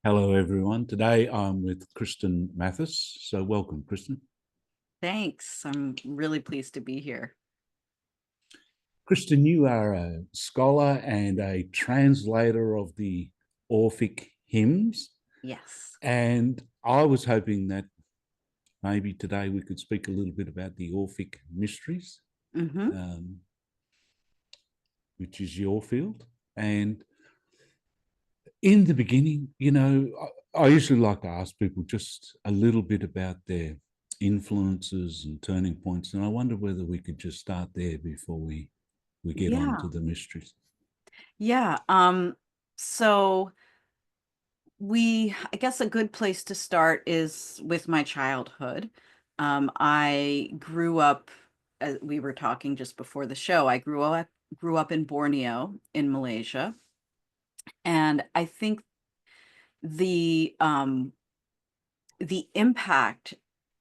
Hello, everyone. Today I'm with Kristin Mathis. So welcome, Kristin. Thanks. I'm really pleased to be here. Kristin, you are a scholar and a translator of the Orphic hymns. Yes. And I was hoping that maybe today we could speak a little bit about the Orphic Mysteries, Mm-hmm. um, which is your field. And in the beginning, I usually like to ask people just a little bit about their influences and turning points. And I wonder whether we could just start there before we get on Yeah. to the mysteries. Yeah. So I guess a good place to start is with my childhood. I grew up, as we were talking just before the show, I grew up in Borneo in Malaysia. And I think the um the impact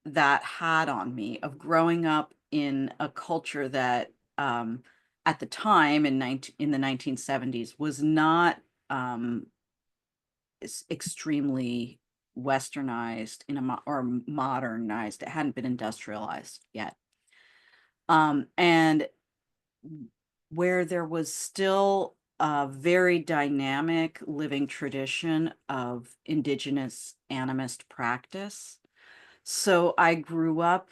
that had on me of growing up in a culture that at the time in the 1970s was not um, extremely westernized or modernized. It hadn't been industrialized yet. And where there was still a very dynamic living tradition of indigenous animist practice. So I grew up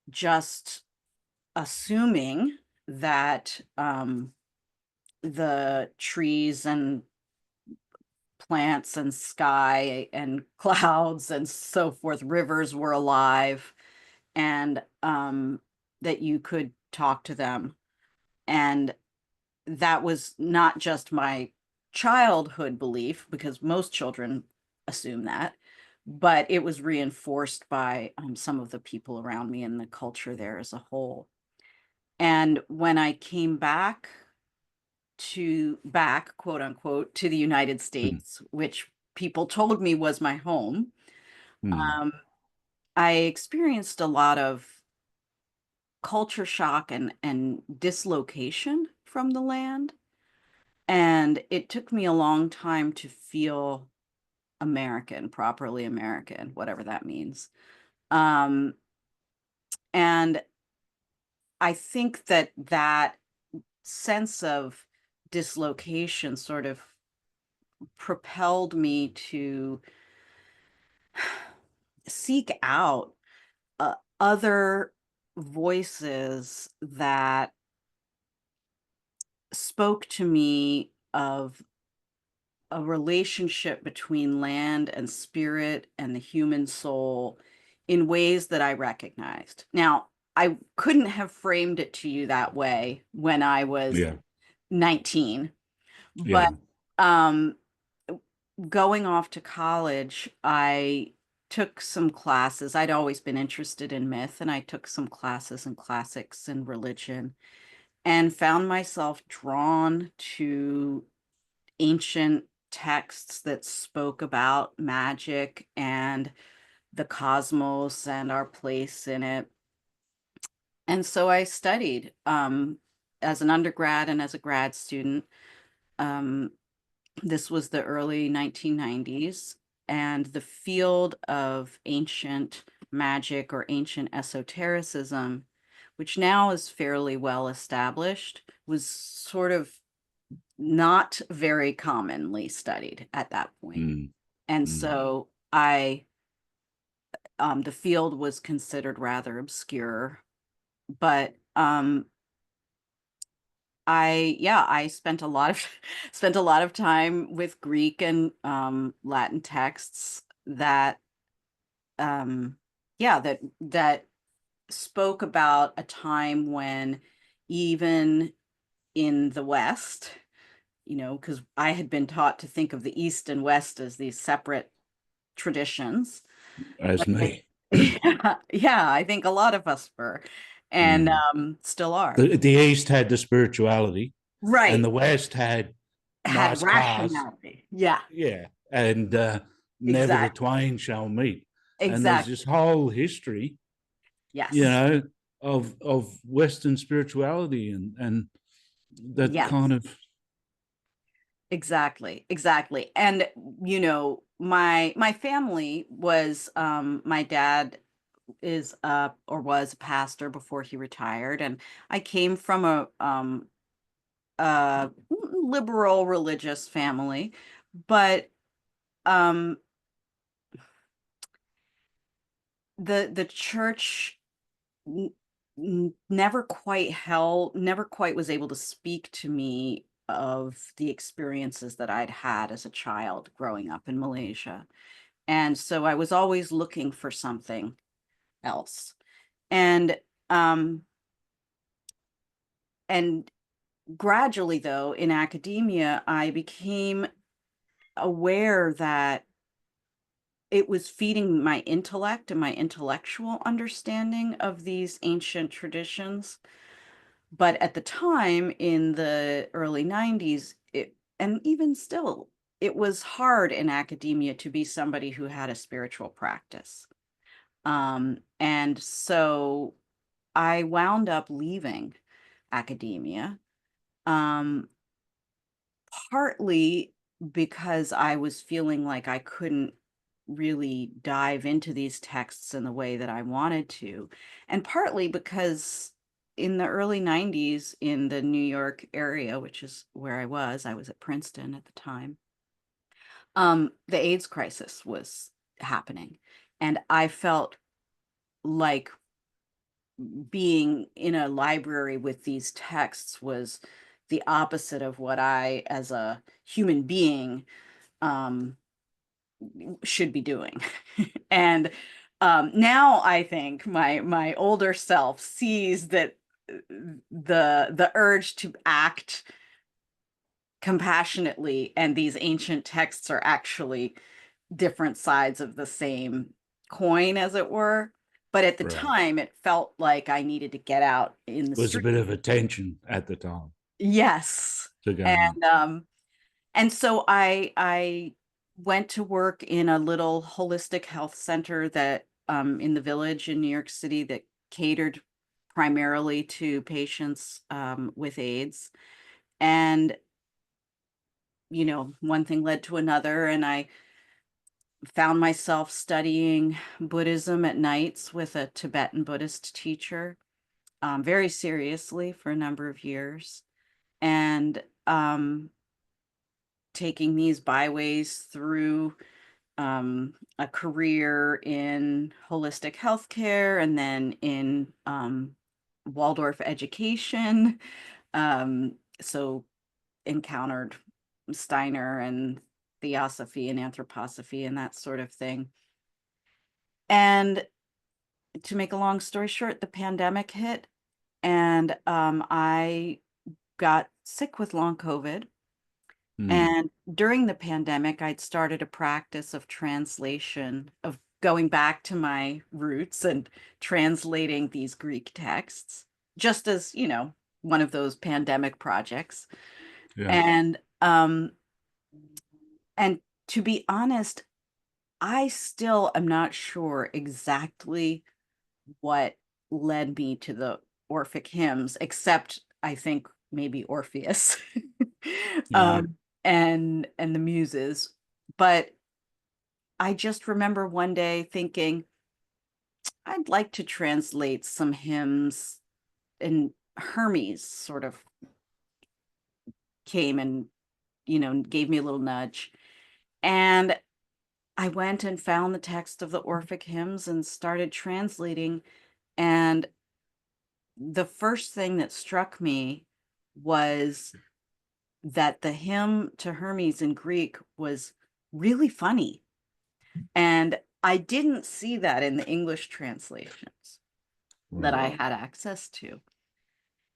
just assuming that the trees and plants and sky and clouds and so forth, rivers were alive, and that you could talk to them. And that was not just my childhood belief, because most children assume that, but it was reinforced by some of the people around me and the culture there as a whole. And when I came back, quote unquote, to the United Mm, States, which people told me was my home, mm, um, I experienced a lot of culture shock and dislocation from the land. And it took me a long time to feel American, properly American, whatever that means. Um, and I think that sense of dislocation sort of propelled me to seek out other voices that spoke to me of a relationship between land and spirit and the human soul in ways that I recognized. Now, I couldn't have framed it to you that way when I was yeah, 19, yeah. but um, going off to college, I took some classes. I'd always been interested in myth, and I took some classes in classics and religion and found myself drawn to ancient texts that spoke about magic and the cosmos and our place in it. And so I studied as an undergrad and as a grad student. Um, this was the early 1990s, and the field of ancient magic or ancient esotericism, which now is fairly well established, was sort of not very commonly studied at that point. Mm, And mm. so the field was considered rather obscure, but I spent a lot of spent a lot of time with Greek and Latin texts that um that spoke about a time when even in the West, because I had been taught to think of the East and West as these separate traditions. As Like, me. yeah, yeah, I think a lot of us were, and Mm. still are. The East had the spirituality, and Right. the West had Had nice cars. rationality. Yeah, Yeah, and never the exactly. twain shall meet. And there's this Exactly. whole history, you Yes. know, of Western spirituality and that kind Yes. of Exactly, exactly. And you know, my family was my dad is or was a pastor before he retired, and I came from a liberal religious family, but um the church never quite was able to speak to me of the experiences that I'd had as a child growing up in Malaysia. And so I was always looking for something else. And um and gradually though in academia I became aware that it was feeding my intellect and my intellectual understanding of these ancient traditions. But at the time in the early 90s, and even still, it was hard in academia to be somebody who had a spiritual practice. And so I wound up leaving academia, um, partly because I was feeling like I couldn't really dive into these texts in the way that I wanted to, and partly because in the early 90s in the New York area, which is where I was at Princeton at the time, the AIDS crisis was happening. And I felt like being in a library with these texts was the opposite of what I, as a human being, um, should be doing. And now I think my older self sees that the urge to act compassionately and these ancient texts are actually different sides of the same coin, as it were. But at the Right. time, it felt like I needed to get out in the It was a street. bit of a tension at the time Yes. to go in. And so I went to work in a little holistic health center that in the Village in New York City that catered primarily to patients with AIDS. And you know, one thing led to another, and I found myself studying Buddhism at nights with a Tibetan Buddhist teacher, very seriously for a number of years, and taking these byways through a career in holistic healthcare and then in Waldorf education. So encountered Steiner and theosophy and anthroposophy and that sort of thing. And to make a long story short, the pandemic hit, and I got sick with long COVID. Hmm. And during the pandemic, I'd started a practice of translation, of going back to my roots and translating these Greek texts, just as, you know, one of those pandemic projects. Yeah. And and to be honest, I still am not sure exactly what led me to the Orphic hymns, except I think maybe Orpheus Yeah. and the muses. But I just remember one day thinking, I'd like to translate some hymns, and Hermes sort of came and, you know, gave me a little nudge. And I went and found the text of the Orphic hymns and started translating. And the first thing that struck me was that the hymn to Hermes in Greek was really funny. And I didn't see that in the English translations that Right. I had access to.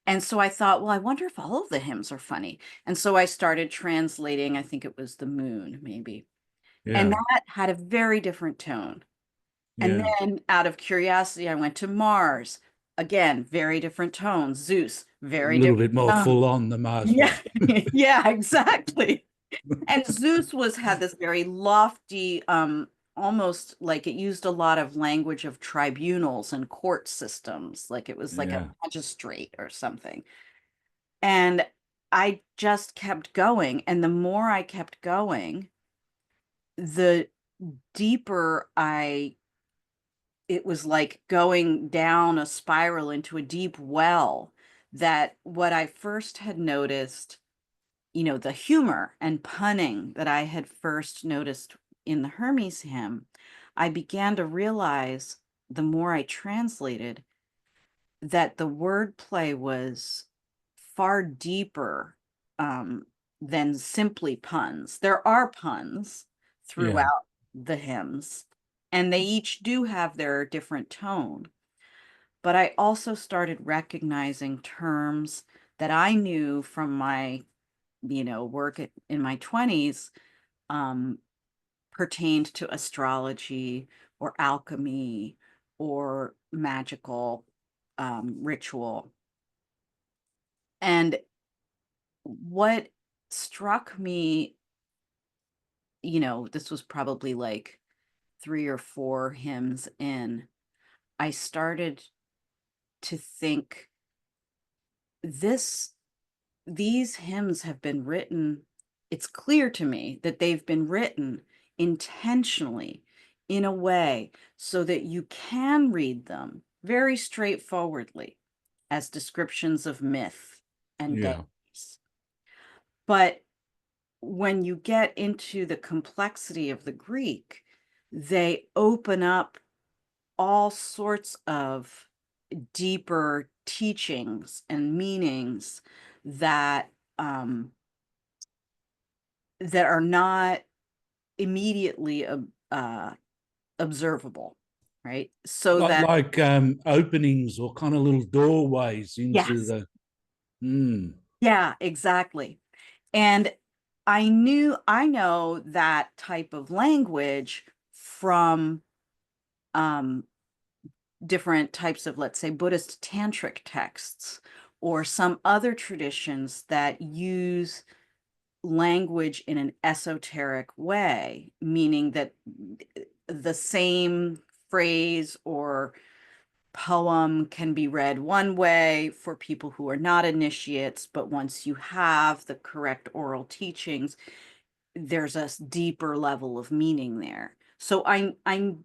And so I thought, well, I wonder if all of the hymns are funny. And so I started translating, I think it was The Moon, maybe. And Yeah. that had a very different tone. And Yeah. then out of curiosity, I went to Mars. Again, very different tones. Zeus, A very little different bit more tones. full on the Mars Yeah, one. yeah, exactly. And Zeus was had this very lofty, almost like it used a lot of language of tribunals and court systems, like it was like a Yeah. magistrate or something. And I just kept going. And the more I kept going, the deeper it was like going down a spiral into a deep well, that what I first had noticed, the humor and punning that I had first noticed in the Hermes hymn, I began to realize the more I translated that the wordplay was far deeper um, than simply puns. There are puns Yeah. throughout the hymns, and they each do have their different tone. But I also started recognizing terms that I knew from my, work in my 20s, um, pertained to astrology or alchemy or magical ritual. And what struck me, this was probably like 3 or 4 hymns in, I started to think this these hymns have been written, it's clear to me that they've been written intentionally in a way so that you can read them very straightforwardly as descriptions of myth and Yeah. deities. But when you get into the complexity of the Greek, they open up all sorts of deeper teachings and meanings that that are not immediately uh, observable, right? So Like that openings or kind of little doorways into yes, the. Mm, yeah, exactly. And I know that type of language from um, different types of, let's say, Buddhist tantric texts or some other traditions that use language in an esoteric way, meaning that the same phrase or poem can be read one way for people who are not initiates, but once you have the correct oral teachings, there's a deeper level of meaning there. So I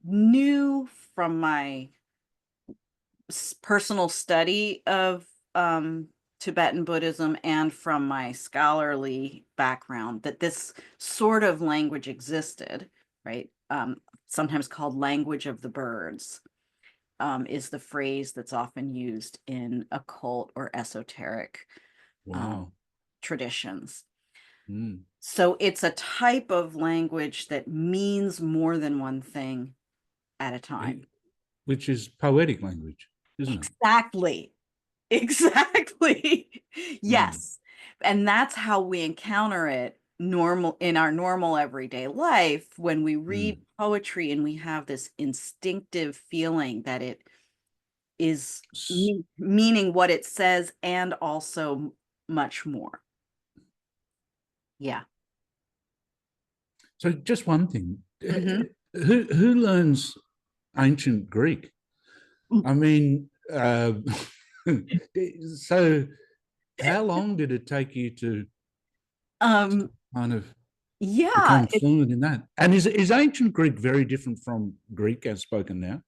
knew from my personal study of Tibetan Buddhism and from my scholarly background that this sort of language existed, right? Sometimes called language of the birds, is the phrase that's often used in occult or esoteric um, wow. traditions. Mm. So it's a type of language that means more than one thing at a time. Which is poetic language, isn't it? Exactly. Exactly. Mm, Yes. And that's how we encounter it in our normal everyday life when we read mm. poetry and we have this instinctive feeling that it is S- meaning what it says and also much more. Yeah. So, just one thing: Hmm. who learns ancient Greek? I mean, so how long did it take you to Um, kind of yeah, become fluent in that? And is ancient Greek very different from Greek as spoken now?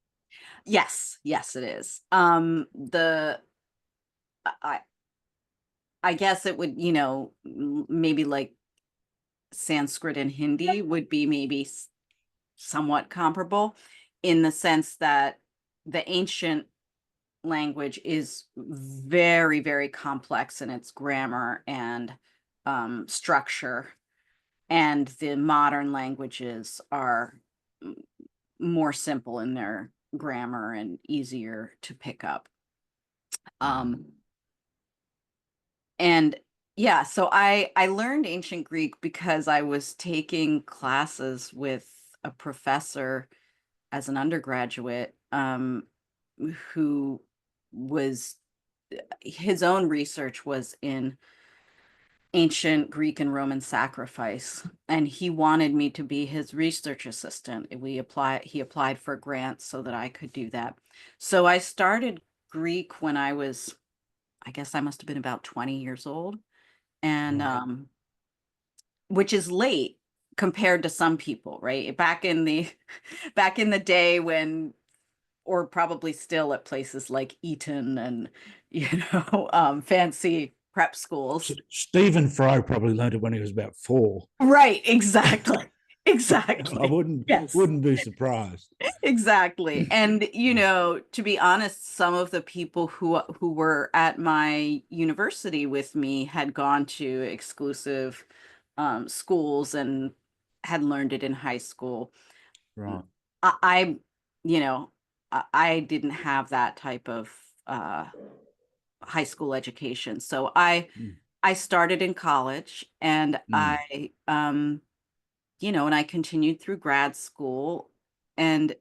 yes, yes, it is. I I guess it would, maybe like Sanskrit and Hindi would be maybe somewhat comparable in the sense that the ancient language is very, very complex in its grammar and structure, and the modern languages are more simple in their grammar and easier to pick up. Um, and yeah, so I learned ancient Greek because I was taking classes with a professor as an undergraduate, who was his own research was in ancient Greek and Roman sacrifice, and he wanted me to be his research assistant. He applied for grants so that I could do that. So I started Greek when I guess I must have been about 20 years old. and which is late compared to some people, right? Back in the back in the day when, or probably still at places like Eton and fancy prep schools. Stephen Fry probably learned it when he was about 4. Right, exactly. I Exactly. Yes. wouldn't be surprised. Exactly. And to be honest, some of the people who were at my university with me had gone to exclusive schools and had learned it in high school. Right. I you know, I didn't have that type of high school education. So Mm. I started in college, and Mm. and I continued through grad school. And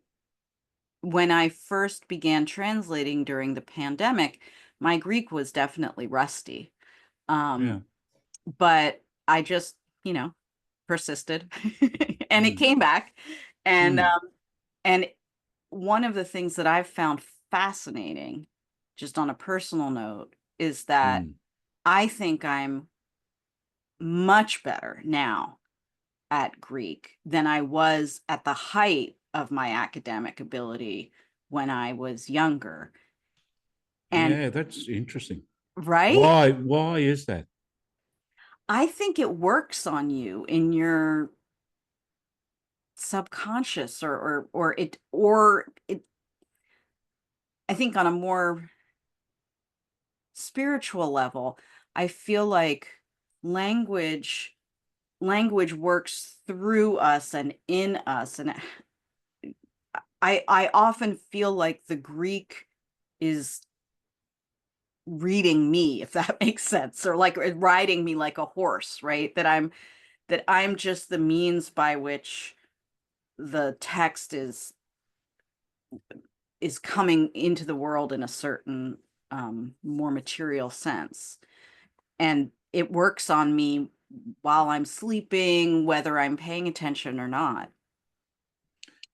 when I first began translating during the pandemic, my Greek was definitely rusty. Yeah. But I just, persisted and it Mm. came back. And Mm. and one of the things that I've found fascinating, just on a personal note, is that Mm. I think I'm much better now at Greek than I was at the height of my academic ability when I was younger. And Yeah, that's interesting. right, Why is that? I think it works on you in your subconscious, or it I think on a more spiritual level, I feel like language language works through us and in us. And I often feel like the Greek is reading me, if that makes sense, or like riding me like a horse, right? That I'm just the means by which the text is coming into the world in a certain more material sense. And it works on me while I'm sleeping, whether I'm paying attention or not.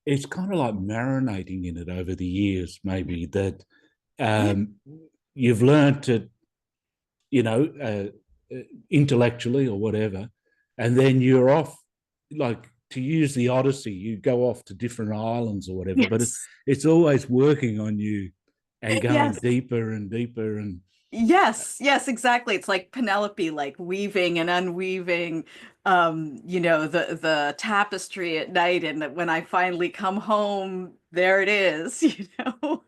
It's kind of like marinating in it over the years, maybe that Yeah. um, you've learned to, you know, intellectually or whatever, and then you're off, like to use the Odyssey, you go off to different islands or whatever, but Yes. it's always working on you and going Yes. deeper and deeper. And Yes, yes, exactly. It's like Penelope, like weaving and unweaving, the tapestry at night, and that when I finally come home, there it is, you know?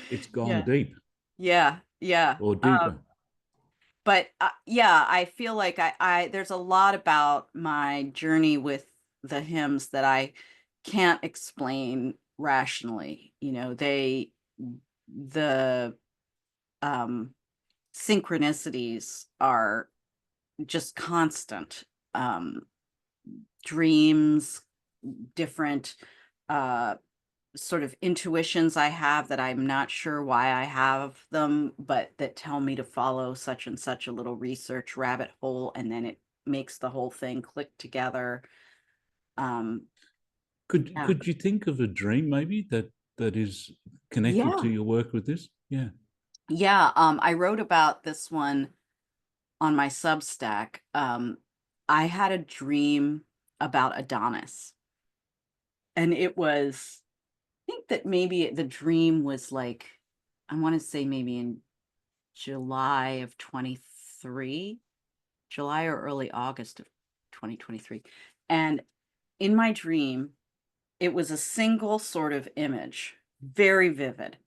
it's gone Yeah, deep yeah, yeah. or deeper. But yeah, I feel like there's a lot about my journey with the hymns that I can't explain rationally. The um synchronicities are just constant. Dreams, different uh sort of intuitions I have that I'm not sure why I have them, but that tell me to follow such and such a little research rabbit hole, and then it makes the whole thing click together. Um, yeah. Could you think of a dream maybe that is connected to Yeah. your work with this? Yeah. Yeah. I wrote about this one on my Substack. I had a dream about Adonis, and it was, I think that maybe the dream was like, I want to say maybe in July of 23, July or early August of 2023. And in my dream, it was a single sort of image, very vivid.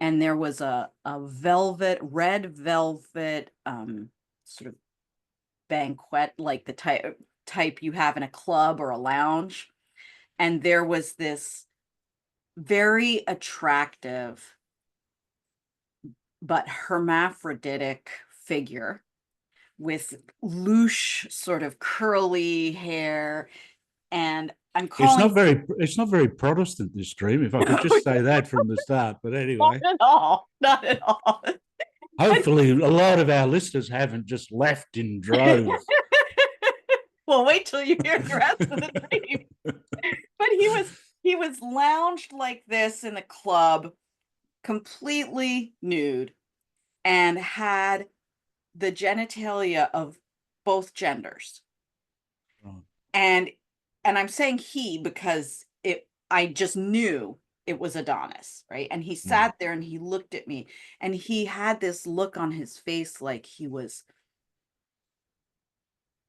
And there was a red velvet, sort of banquet, like the type you have in a club or a lounge. And there was this very attractive but hermaphroditic figure with loose, sort of curly hair. And I'm calling It's not very Protestant, this dream, if I could no, just say that from the start. But not anyway, at all. Not at all. hopefully a lot of our listeners haven't just left in droves. Well, wait till you hear the rest of the dream. But he was lounged like this in a club, completely nude, and had the genitalia of both genders. Right. And I'm saying he because I just knew it was Adonis, right? And he Mm. sat there and he looked at me, and he had this look on his face like he was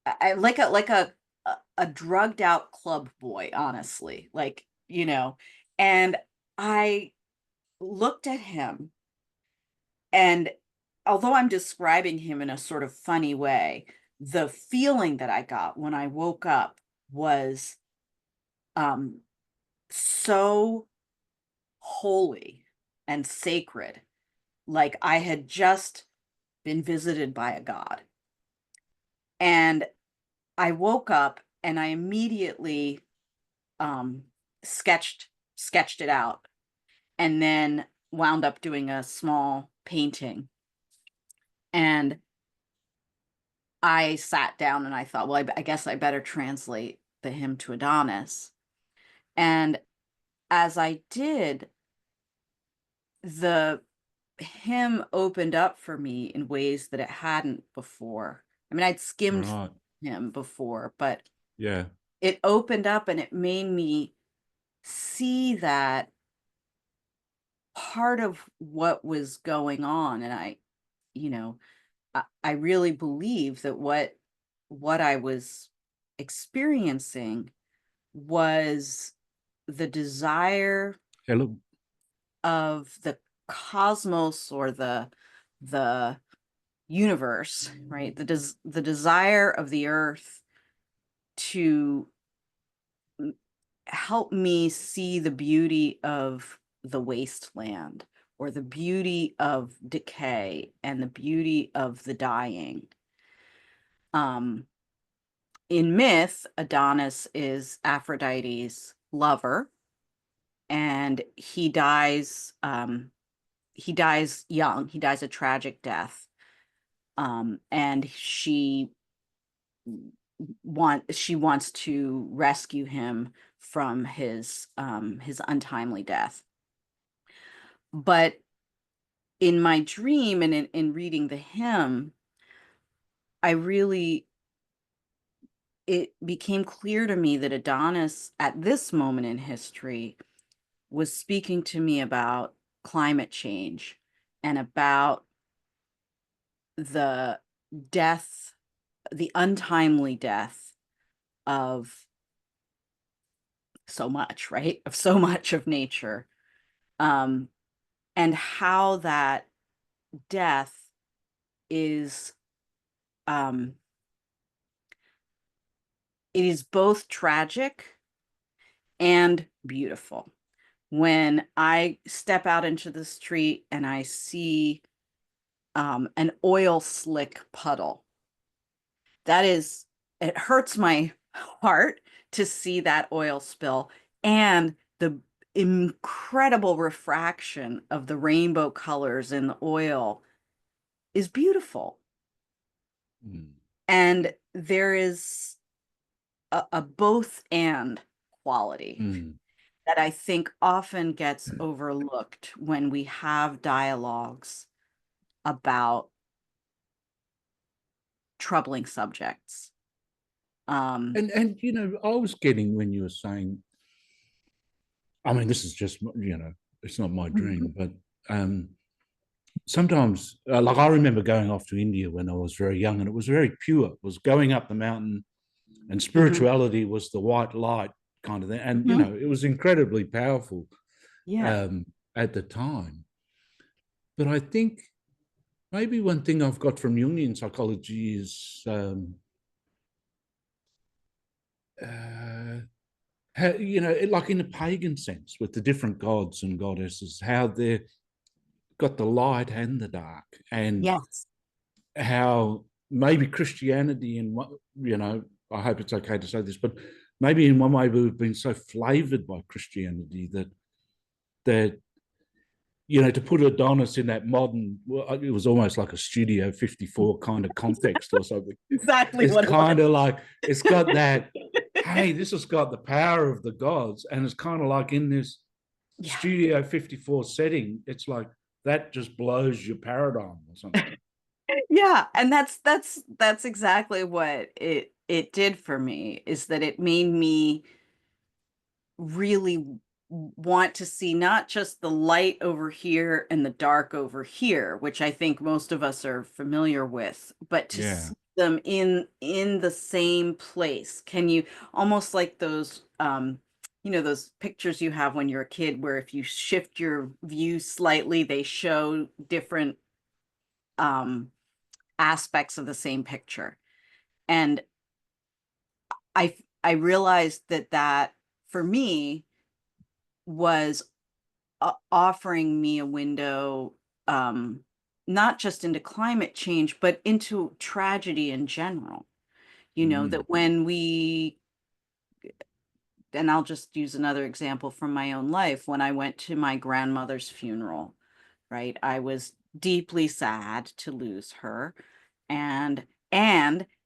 like a drugged out club boy, honestly. Like, and I looked at him, and although I'm describing him in a sort of funny way, the feeling that I got when I woke up was um so holy and sacred, like I had just been visited by a god. And I woke up and I immediately um sketched it out, and then wound up doing a small painting. And I sat down and I thought, well, I guess I better translate the hymn to Adonis. And as I did, the hymn opened up for me in ways that it hadn't before. I mean, I'd skimmed Right. him before, but Yeah. it opened up and it made me see that part of what was going on. And you know, I really believe that what I was experiencing was the desire Hello. of the cosmos, or the universe, right? The desire of the earth to help me see the beauty of the wasteland, or the beauty of decay and the beauty of the dying. Um, in myth, Adonis is Aphrodite's lover, and he dies young. He dies a tragic death. And she wants to rescue him from his untimely death. But in my dream and in reading the hymn, I really it became clear to me that Adonis at this moment in history was speaking to me about climate change and about the death, the untimely death of so much, right? Of so much of nature. Um, and how that death is um it is both tragic and beautiful. When I step out into the street and I see an oil slick puddle, it hurts my heart to see that oil spill, and the incredible refraction of the rainbow colors in the oil is beautiful. Mm. And there is a both and quality Mm. that I think often gets overlooked when we have dialogues about troubling subjects. And I was getting when you were saying, I mean, this is just it's not my Mhm, dream, but sometimes, like I remember going off to India when I was very young, and it was very pure. It was going up the mountain, and mhm, spirituality was the white light kind of thing, and mhm. it was incredibly powerful Yeah. um, at the time. But I think maybe one thing I've got from Jungian psychology is uh, how, like in a pagan sense, with the different gods and goddesses, how they've got the light and the dark, and Yes. how maybe Christianity, in what, I hope it's okay to say this, but maybe in one way we've been so flavored by Christianity that to put Adonis in that modern, well, it was almost like a Studio 54 kind of context or something. Exactly It's what it kind was. of like, it's got that, hey, this has got the power of the gods. And it's kind of like in this Yeah. Studio 54 setting, it's like that just blows your paradigm or something. Yeah, and that's exactly what it did for me, is that it made me really want to see not just the light over here and the dark over here, which I think most of us are familiar with, but to Yeah, see them in the same place. Can you, almost like those those pictures you have when you're a kid where if you shift your view slightly, they show different um aspects of the same picture. And I realized that for me was offering me a window, um, not just into climate change, but into tragedy in general. mm, That when we, and I'll just use another example from my own life, when I went to my grandmother's funeral, right? I was deeply sad to lose her. And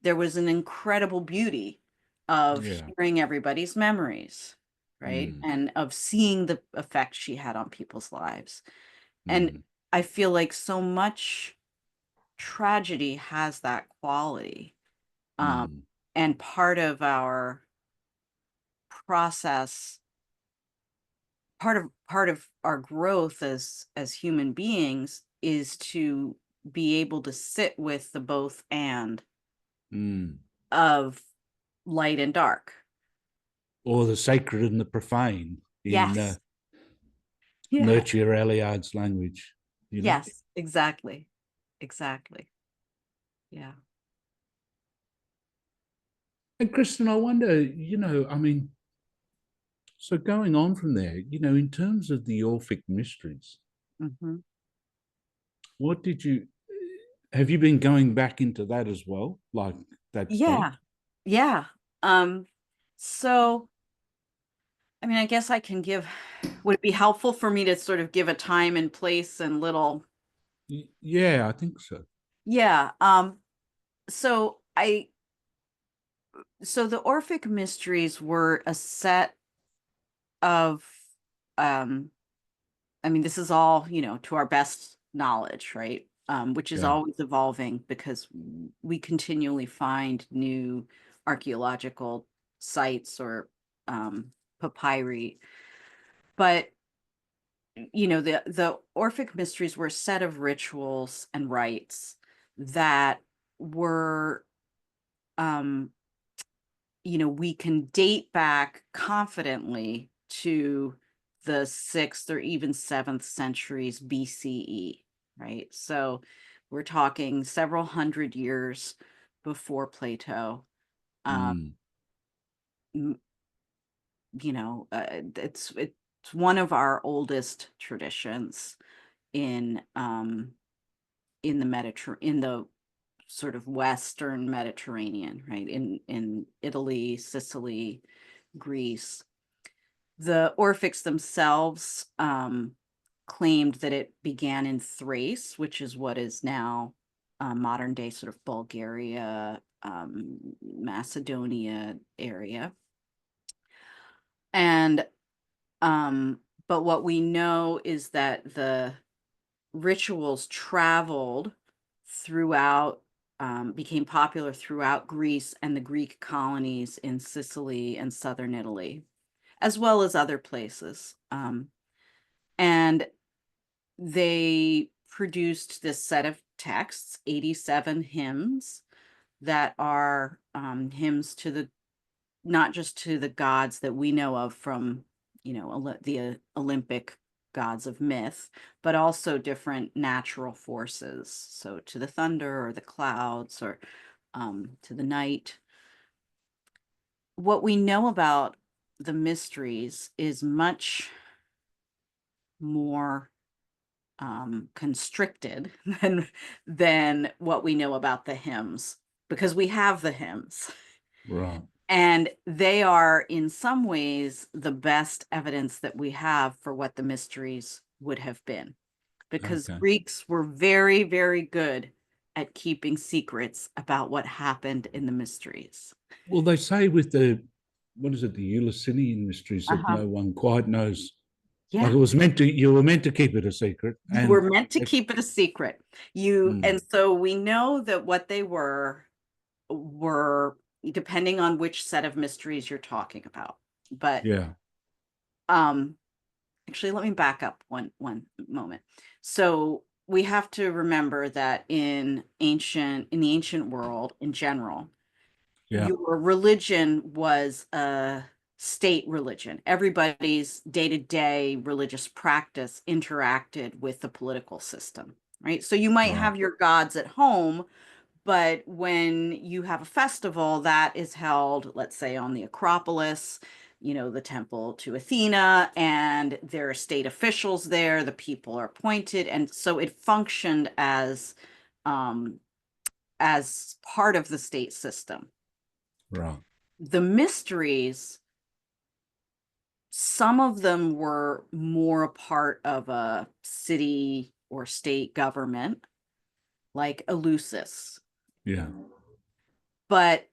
there was an incredible beauty of yeah, hearing everybody's memories, right? mm, And of seeing the effect she had on people's lives. And mm, I feel like so much tragedy has that quality. Um, mm, and part of our process, part of our growth as human beings is to be able to sit with the both and mm. of light and dark. Or the sacred and the profane in Yes. Yeah. Mircea Eliade's language, you know. Yes, exactly. Exactly. Yeah. And Kristen, I wonder, I mean, so going on from there, in terms of the Orphic Mysteries, Hmm. what did you have you been going back into that as well, like that Yeah. faith? Yeah. Um, so I mean, I guess I can give, would it be helpful for me to sort of give a time and place and little, Yeah, I think so. yeah. So the Orphic Mysteries were a set of, um, I mean, this is all, to our best knowledge, right? Which is Yeah. always evolving because we continually find new archaeological sites or papyri. But the Orphic Mysteries were a set of rituals and rites that were, um, we can date back confidently to the 6th or even 7th centuries BCE, right? So we're talking several hundred years before Plato. Um, Mm, m- it's one of our oldest traditions in in the sort of Western Mediterranean, right? In Italy, Sicily, Greece. The Orphics themselves claimed that it began in Thrace, which is what is now modern day sort of Bulgaria, Macedonia area. And but what we know is that the rituals traveled throughout, became popular throughout Greece and the Greek colonies in Sicily and southern Italy, as well as other places. And they produced this set of texts, 87 hymns that are hymns to the, not just to the gods that we know of from, the Olympic gods of myth, but also different natural forces. So to the thunder or the clouds or to the night. What we know about the mysteries is much more constricted than what we know about the hymns, because we have the hymns. right. And they are, in some ways, the best evidence that we have for what the mysteries would have been. Because Okay. Greeks were very, very good at keeping secrets about what happened in the mysteries. Well, they say with the what is it, the Eleusinian mysteries that Uh-huh. no one quite knows Like Yeah. it was meant to, you were meant to keep it a secret. You were And meant to it, keep it a secret. And so we know that what they were depending on which set of mysteries you're talking about. But yeah, um actually let me back up one moment. So we have to remember that in the ancient world in general, yeah, your religion was a state religion. Everybody's day-to-day religious practice interacted with the political system, right? So you might right, have your gods at home, but when you have a festival that is held, let's say on the Acropolis, the temple to Athena, and there are state officials there, the people are appointed, and so it functioned um, as part of the state system. right, The mysteries, some of them were more a part of a city or state government, like Eleusis, yeah. but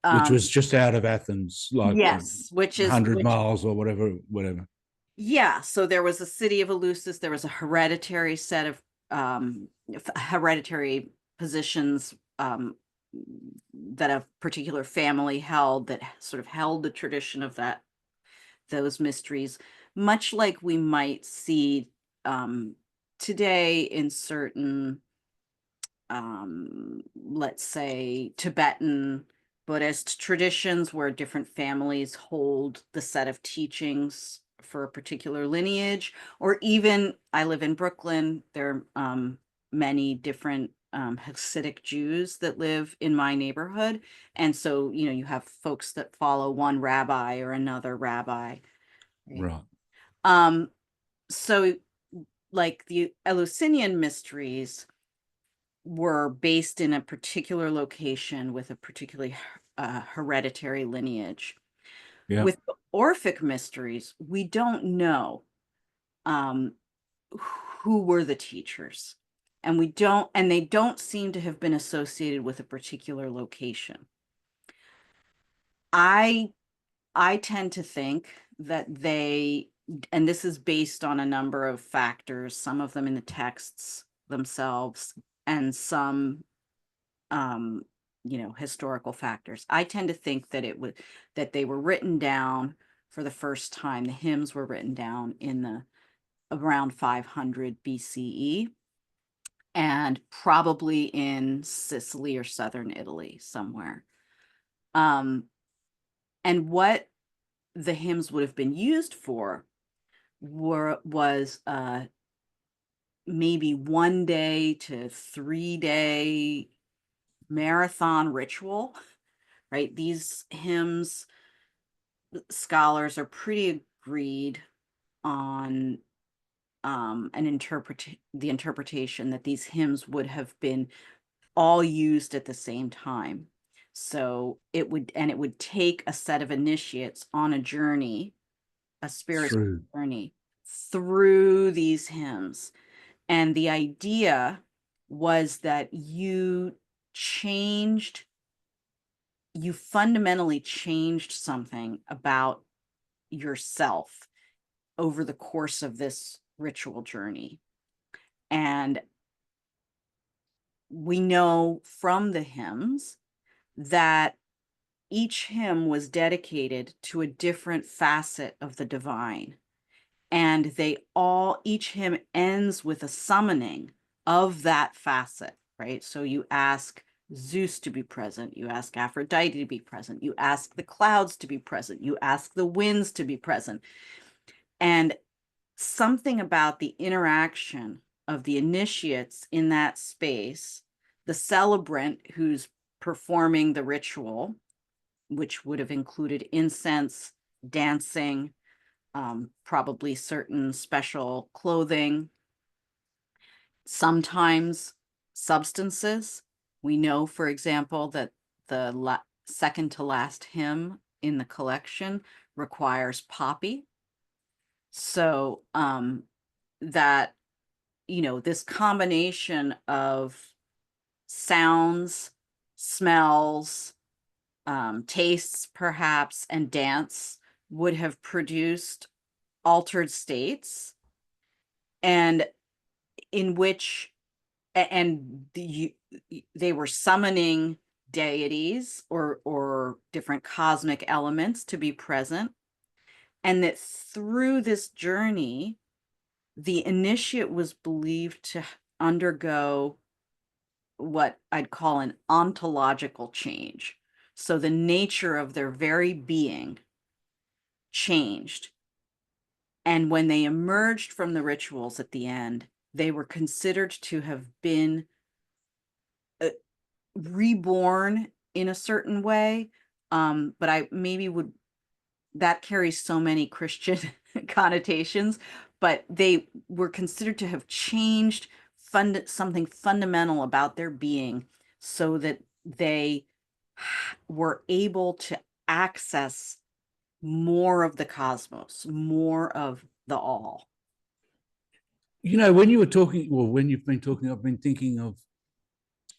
Which um, was just out of Athens, like yes, which is 100 which miles or whatever, whatever. yeah, so there was a city of Eleusis, there was a hereditary set of hereditary positions that a particular family held that sort of held the tradition of those mysteries, much like we might see today in certain let's say Tibetan Buddhist traditions where different families hold the set of teachings for a particular lineage, or even I live in Brooklyn, there are many different Hasidic Jews that live in my neighborhood. And so, you have folks that follow one rabbi or another rabbi, right? Right. Um, so like the Eleusinian mysteries were based in a particular location with a particularly hereditary lineage. Yeah. With the Orphic mysteries, we don't know um, who were the teachers, and they don't seem to have been associated with a particular location. I I tend to think that and this is based on a number of factors, some of them in the texts themselves, and some um, historical factors. I tend to think that that they were written down for the first time. The hymns were written down in the around 500 BCE and probably in Sicily or southern Italy somewhere. Um, and what the hymns would have been used for was maybe 1 day to 3 day marathon ritual, right? These hymns, scholars are pretty agreed on the interpretation that these hymns would have been all used at the same time. So it would take a set of initiates on a journey, a spiritual Through. journey through these hymns. And the idea was that you fundamentally changed something about yourself over the course of this ritual journey. And we know from the hymns that each hymn was dedicated to a different facet of the divine. And each hymn ends with a summoning of that facet, right? So you ask Zeus to be present, you ask Aphrodite to be present, you ask the clouds to be present, you ask the winds to be present. And something about the interaction of the initiates in that space, the celebrant who's performing the ritual, which would have included incense, dancing, probably certain special clothing, sometimes substances. We know, for example, that the second to last hymn in the collection requires poppy. So that, this combination of sounds, smells, tastes, perhaps, and dance would have produced altered states, and in which they were summoning deities or different cosmic elements to be present, and that through this journey the initiate was believed to undergo what I'd call an ontological change. So the nature of their very being changed. And when they emerged from the rituals at the end, they were considered to have been reborn in a certain way. But I maybe would, that carries so many Christian connotations, but they were considered to have changed something fundamental about their being so that they were able to access more of the cosmos, more of the all. You know, when you were talking, well, when you've been talking, I've been thinking of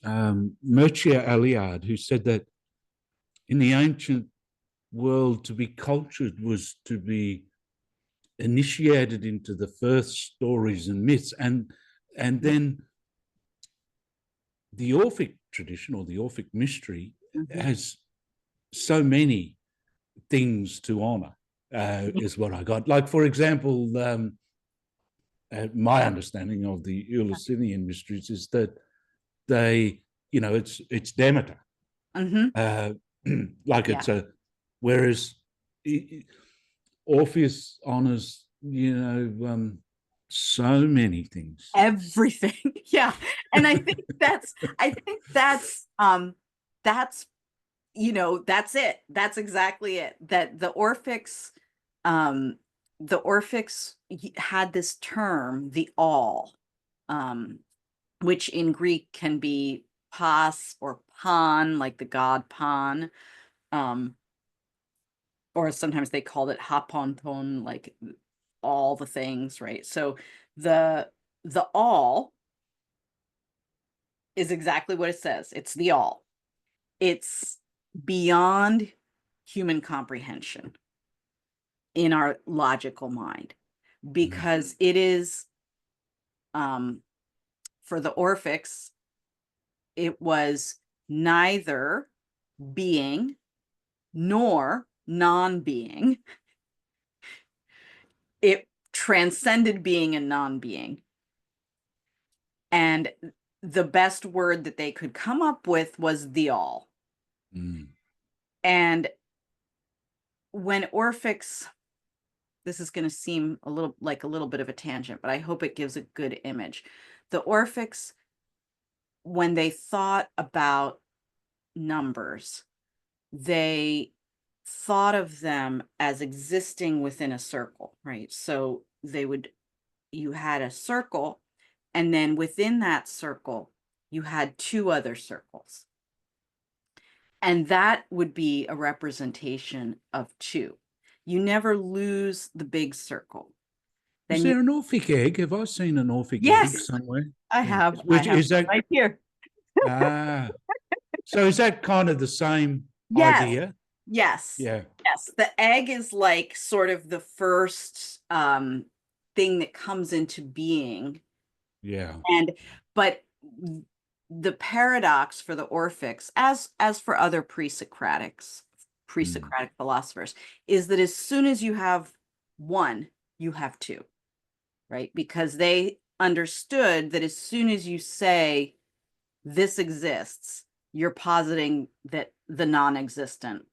Mircea Eliade, who said that in the ancient world, to be cultured was to be initiated into the first stories and myths, and then the Orphic tradition or the Orphic mystery has so many things to honor, is what I got. Like, for example, my understanding of the Eleusinian mysteries is that they, you know, it's Demeter. Like it's a, whereas Orpheus honors, you know, so many things. Everything. Yeah. And I think that's, you know, that's it. That's exactly it. That the Orphics had this term, the all, which in Greek can be pas or pan, like the god Pan, or sometimes they called it haponton, like all the things, right? So the all is exactly what it says. It's the all. It's beyond human comprehension in our logical mind, because it is, for the Orphics, it was neither being nor non-being. It transcended being and non-being. And the best word that they could come up with was the all. And when Orphics, this is going to seem a little bit of a tangent, but I hope it gives a good image. The Orphics, when they thought about numbers, they thought of them as existing within a circle, right? So you had a circle, and then within that circle, you had two other circles. And that would be a representation of two. You never lose the big circle. Is there an Orphic egg? Have I seen an Orphic egg somewhere? I have. Which is that right here? So is that kind of the same idea? Yes. Yeah. Yes. The egg is like sort of the first thing that comes into being. Yeah. But the paradox for the Orphics, as for other pre-Socratic philosophers, is that as soon as you have one, you have two, right? Because they understood that as soon as you say this exists, you're positing that the non-existent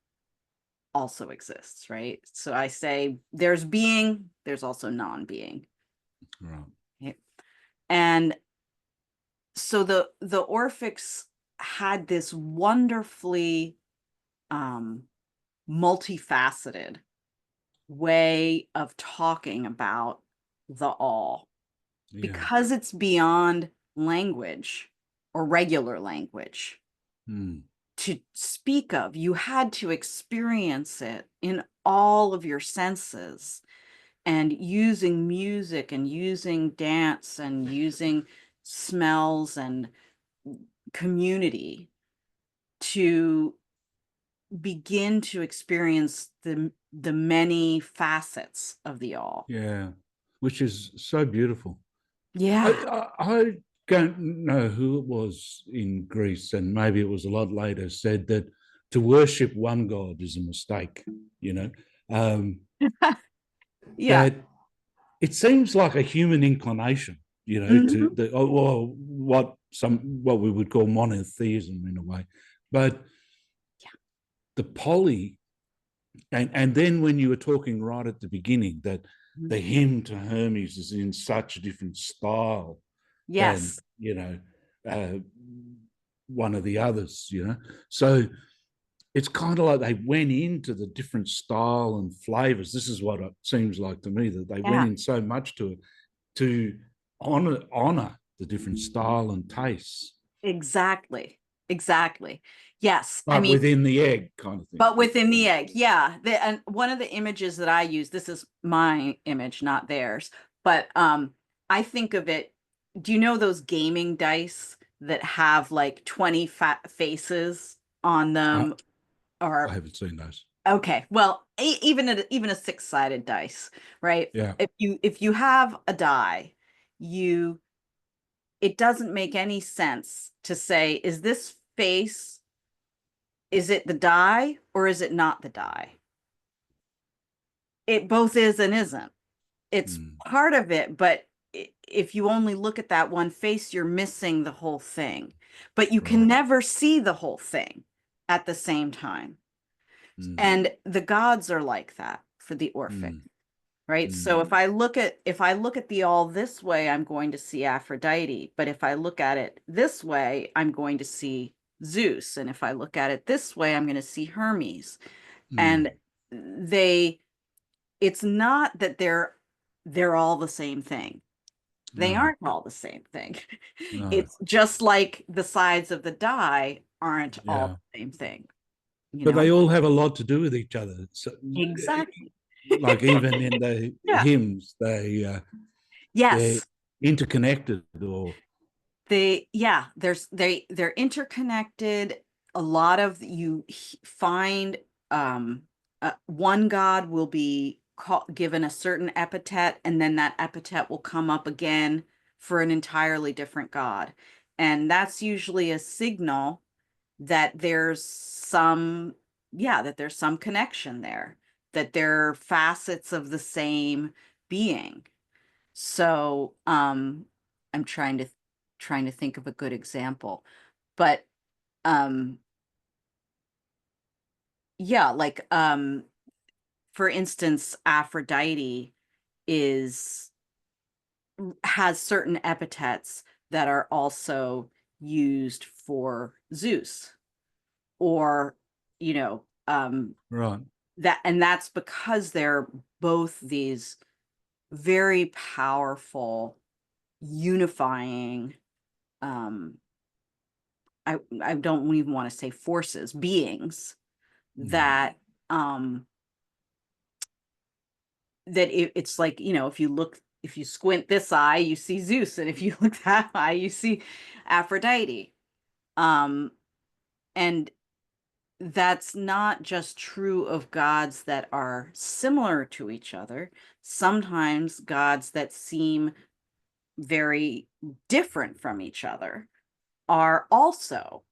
also exists, right? So I say there's being, there's also non-being. Right. Okay? And so the Orphics had this wonderfully multifaceted way of talking about the all, because it's beyond language or regular language to speak of. You had to experience it in all of your senses, and using music and using dance and using smells and community to begin to experience the many facets of the all. Yeah, which is so beautiful. I, Yeah. I don't know who it was in Greece, and maybe it was a lot later, said that to worship one God is a mistake, you know, um, Yeah. that it seems like a human inclination, to Mhm. the, well, what we would call monotheism in a way. But the poly, and then when you were talking right at the beginning that Mhm. the hymn to Hermes is in such a different style than, Yes. uh, one of the others, So it's kind of like they went into the different style and flavors. This is what it seems like to me, that they went Yeah. in so much to it to honor the different style and tastes, Exactly. Exactly. Yes. I but mean, within the egg kind of thing. but within the egg, yeah. And one of the images that I use, this is my image, not theirs, but I think of it. Do you know those gaming dice that have like 20 faces on I, them? I Or haven't seen those. okay, well, even a six-sided dice, right? Yeah. If you have a die, you it doesn't make any sense to say, is this face, is it the die or is it not the die? It both is and isn't. It's Mm, part of it, but if you only look at that one face, you're missing the whole thing. But you can right. never see the whole thing at the same time. Mm, And the gods are like that for the Orphic, mm, right? mm, So if I look at the all this way, I'm going to see Aphrodite, but if I look at it this way, I'm going to see Zeus, and if I look at it this way, I'm going to see Hermes. mm. And they it's not that they're all the same thing. They No, aren't all the same thing. no. It's just like the sides of the die aren't all Yeah. the same thing, you But they know? all have a lot to do with each other. So, Exactly. like even in the Yeah. hymns, they're Yes. interconnected, or Yeah, they're interconnected. A lot of you find one god will be given a certain epithet, and then that epithet will come up again for an entirely different god. And that's usually a signal that there's some connection there, that they're facets of the same being. So, I'm trying to think of a good example, but um, yeah, like for instance, Aphrodite is has certain epithets that are also used for Zeus, or you know, right. that's because they're both these very powerful, unifying, um I don't even want to say forces, beings Mm, that um it's like, if you squint this eye, you see Zeus, and if you look that eye, you see Aphrodite. Um and that's not just true of gods that are similar to each other. Sometimes gods that seem very different from each other are also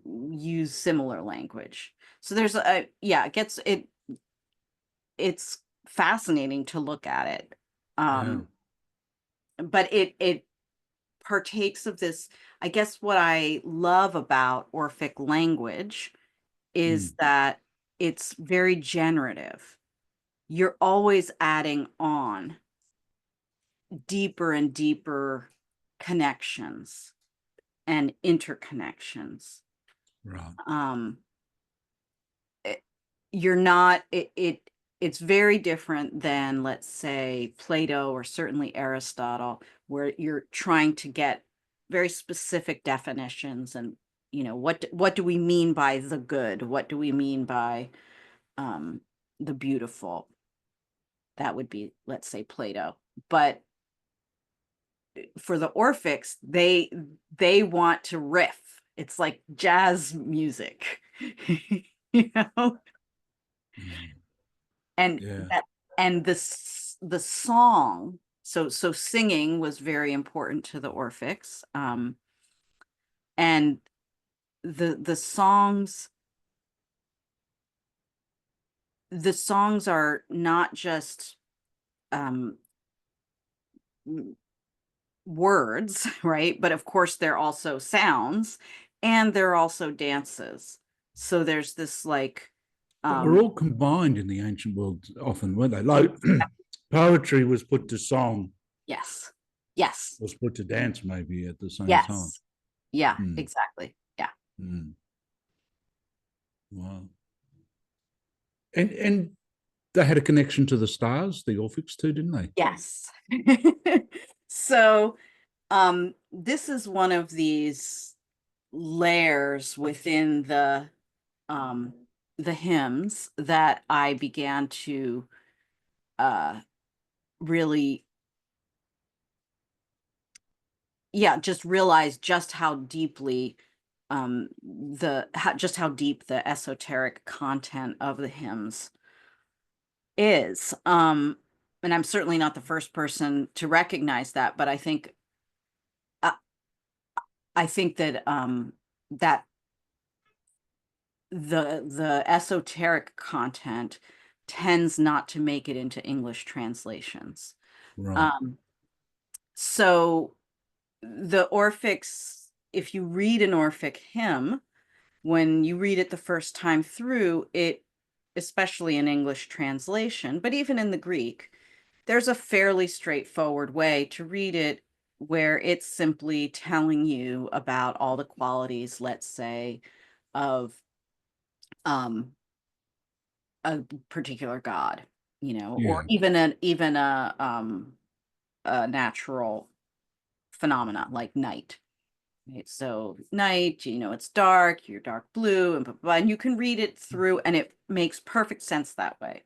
use similar language. So there's a yeah, it's fascinating to look at it. yeah. Um, but it partakes of this. I guess what I love about Orphic language is Mm, that it's very generative. You're always adding on deeper and deeper connections and interconnections. right. Um, it, you're not it's very different than, let's say, Plato or certainly Aristotle, where you're trying to get very specific definitions, and what do we mean by the good, what do we mean by um the beautiful. That would be, let's say, Plato. But for the Orphics, they want to riff. It's like jazz music. you know, Mm. and Yeah. that and the song. So singing was very important to the Orphics, and the songs the songs are not just um, words, right? But of course, they're also sounds and they're also dances. So there's this like, They were um, all combined in the ancient world often, weren't they? Like poetry was put to song, yes, yes, was put to dance maybe at the same time. yes, yeah, Mm. exactly. Yeah. Mm. Wow. And they had a connection to the stars, the Orphics too, didn't they? Yes. So this is one of these layers within um, the hymns that I began to uh, really, yeah, just realize just how deeply just how deep the esoteric content of the hymns is. And I'm certainly not the first person to recognize that, but uh, I think that that the esoteric content tends not to make it into English translations. Right. Um, so the Orphics, if you read an Orphic hymn, when you read it the first time through, it, especially in English translation, but even in the Greek, there's a fairly straightforward way to read it where it's simply telling you about all the qualities, let's say, of um, a particular god, or Yeah. a natural phenomena like night. Right? So night, it's dark, you're dark blue, and blah, blah, blah, and you can read it through, and it makes perfect sense that way.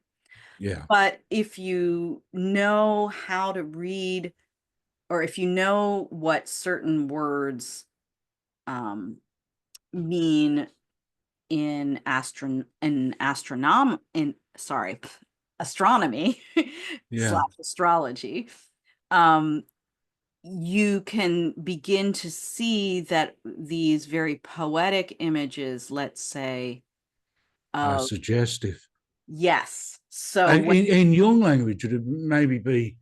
Yeah. But if you know how to read, or if you know what certain words mean in astronomy Yeah. slash astrology, um, you can begin to see that these very poetic images, let's say, of Suggestive. yes. So In Jung language, it would maybe be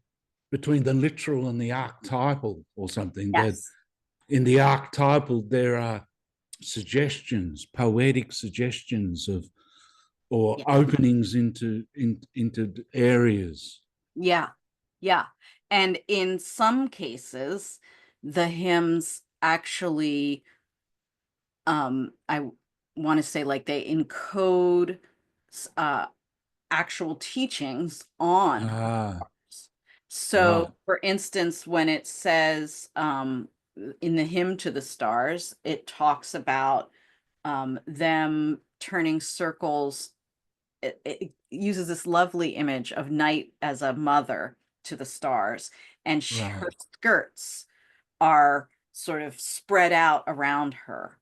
between the literal and the archetypal or something. That yes, in the archetypal, there are suggestions, poetic suggestions of or yeah, openings into areas. yeah, yeah. And in some cases, the hymns actually, I want to say, like, they encode uh actual teachings on Ah, stars. So, right, for instance, when it says in the hymn to the stars, it talks about them turning circles. It uses this lovely image of night as a mother to the stars, and her right, skirts are sort of spread out around her,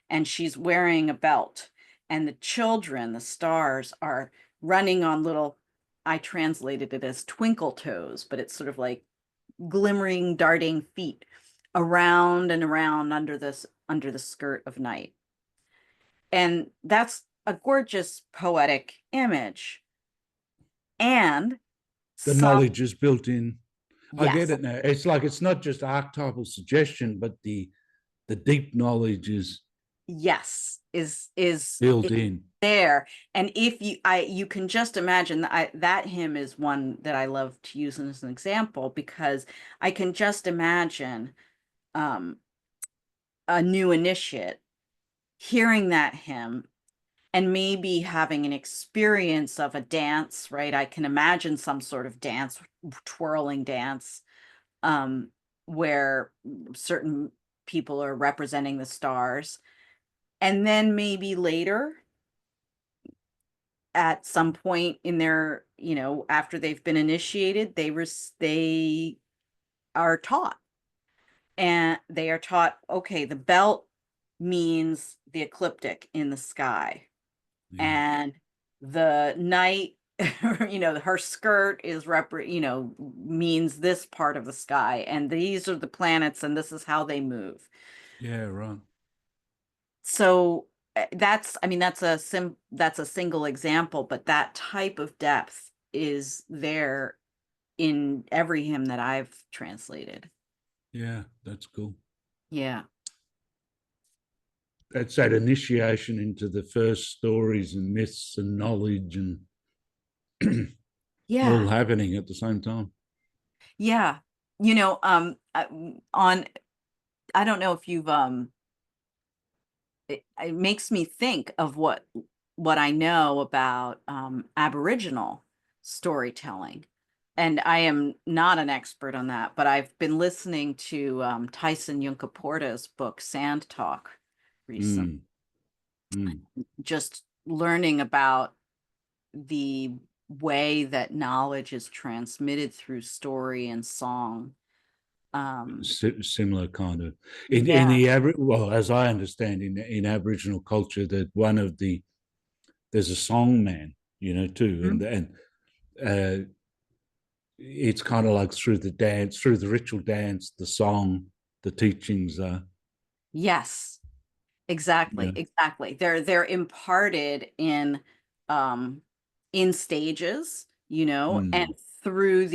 and she's wearing a belt, and the children, the stars, are running on little, I translated it as twinkle toes, but it's sort of like glimmering, darting feet around and around under the skirt of night. And that's a gorgeous poetic image. And the some, knowledge is built in. I get yes, it now. It's like it's not just archetypal suggestion, but the deep knowledge is yes, is built in. there. And if you can just imagine that that hymn is one that I love to use as an example, because I can just imagine um, a new initiate hearing that hymn and maybe having an experience of a dance, right? I can imagine some sort of dance, twirling dance, um, where certain people are representing the stars. And then maybe later, at some point in their, after they've been initiated, they are taught. And they are taught, okay, the belt means the ecliptic in the sky. Yeah. and the night, her skirt is means this part of the sky, and these are the planets, and this is how they move. Yeah. Right. So that's a single example, but that type of depth is there in every hymn that I've translated. Yeah. That's cool. Yeah. That's that initiation into the first stories and myths and knowledge and Yeah. all happening at the same time. Yeah. On I don't know if you've it makes me think of what I know about Aboriginal storytelling. And I am not an expert on that, but I've been listening to Tyson Yunkaporta's book Sand Talk recently, Mm, mm. just learning about the way that knowledge is transmitted through story and song. Similar kind of in Yeah. the well, as I understand in Aboriginal culture, that one of the there's a song man, too, Mhm. and it's kind of like through the dance, through the ritual dance, the song, the teachings are. Yes. Exactly, Yeah. exactly. They're imparted um in stages, and Mm. through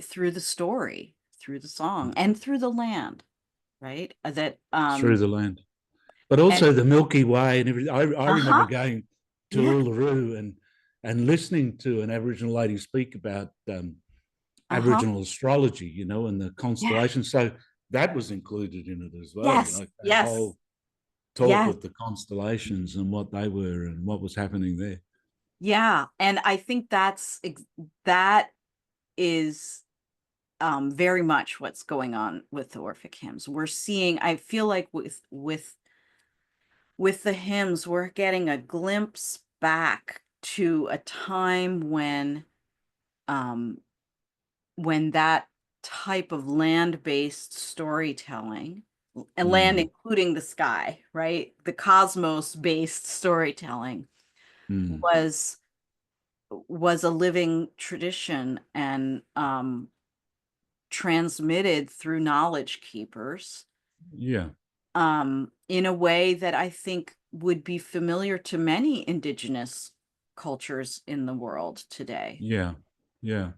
through the story, through the song, and through the land, right? That Through the land, but and also the Milky Way and everything. I remember uh-huh. going to Yeah. Uluru and listening to an Aboriginal lady speak about Uh-huh. Aboriginal astrology, and the Yeah. constellations. So that was included in it as well. Yes. That Yes. whole talk Yes. with the constellations and what they were and what was happening there. Yeah. And I think that is very much what's going on with the Orphic hymns. We're seeing, I feel like with the hymns, we're getting a glimpse back to a time um, when that type of land-based storytelling, and land Mm, including the sky, right? The cosmos-based storytelling mm, was a living tradition and transmitted through knowledge keepers yeah, in a way that I think would be familiar to many indigenous cultures in the world today. yeah, yeah,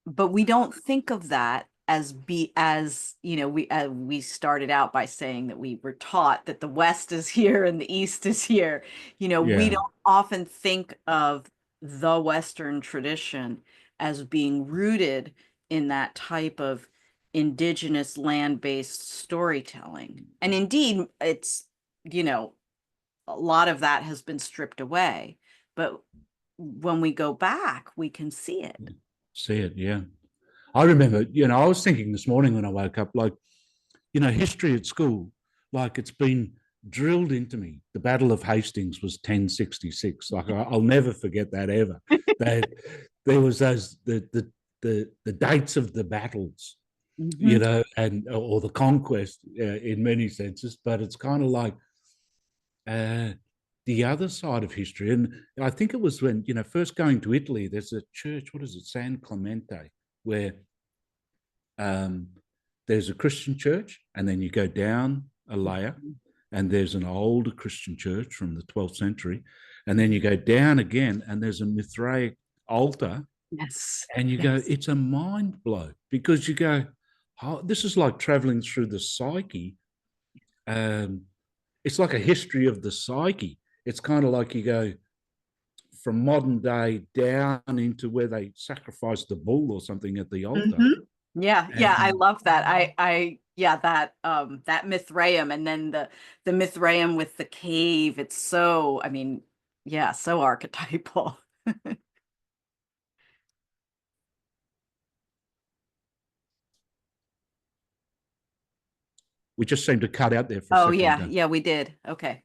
But we don't think of that as we started out by saying that we were taught that the West is here and the East is here. We yeah, don't often think of the Western tradition as being rooted in that type of indigenous land-based storytelling. And indeed, it's, you know, a lot of that has been stripped away. But when we go back, we can see it. see it. Yeah, I remember. I was thinking this morning when I woke up, like, history at school, like it's been drilled into me. The Battle of Hastings was 1066. Like I'll never forget that ever. That there was the dates of the battles, Mhm. and or the conquest in many senses. But it's kind of like uh, the other side of history. And I think it was when first going to Italy. There's a church. What is it? San Clemente, where um, there's a Christian church, and then you go down a layer, and there's an older Christian church from the 12th century, and then you go down again, and there's a Mithraic altar, Yes. and you go, Yes. it's a mind blow because you go, oh, this is like traveling through the psyche. Um, it's like a history of the psyche. It's kind of like you go from modern day down into where they sacrificed the bull or something at the altar. Mhm. Yeah, yeah, I And love that. Yeah, that Mithraeum, and then the Mithraeum with the cave. It's so, I mean, yeah, so archetypal. we just seemed to cut out there for a Oh second yeah, ago. yeah, we did. Okay.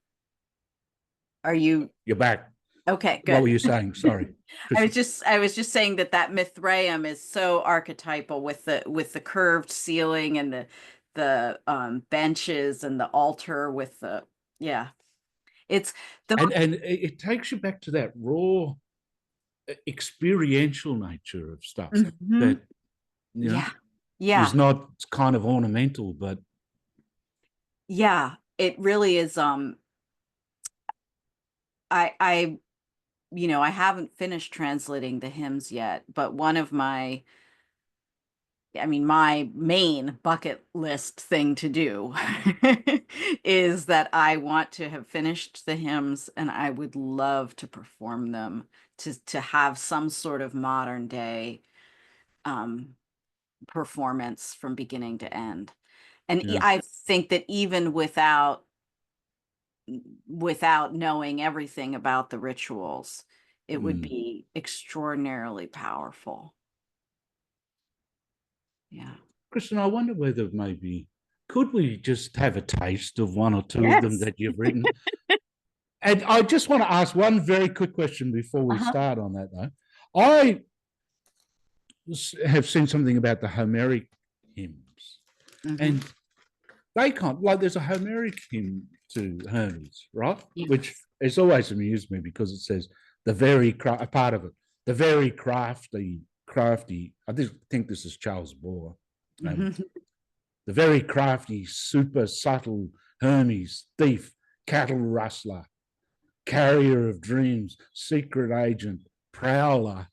Are you You're back. okay, What were good. you saying? Sorry, Kristen. I was just saying that Mithraeum is so archetypal with the curved ceiling and the benches and the altar with the, yeah. It's the And it takes you back to that raw experiential nature of stuff Mhm. that, you know, Yeah. Yeah. is not kind of ornamental, but Yeah. It really is. I I haven't finished translating the hymns yet, but one of my my main bucket list thing to do is that I want to have finished the hymns, and I would love to perform them, to have some sort of modern day um, performance from beginning to end. And yeah. I think that even without knowing everything about the rituals, it would Mm. be extraordinarily powerful. Yeah. Kristen, I wonder whether maybe could we just have a taste of one or two of them Yes. that you've written? And I just want to ask one very quick question before we Uh-huh. start on that, though. I have seen something about the Homeric hymns, Hmm. and they can't, like, there's a Homeric hymn to Hermes, right? Which Yes. has always amused me because it says a part of it, the very crafty, I think this is Charles Bohr, um, Mhm. the very crafty, super subtle Hermes, thief, cattle rustler, carrier of dreams, secret agent, prowler.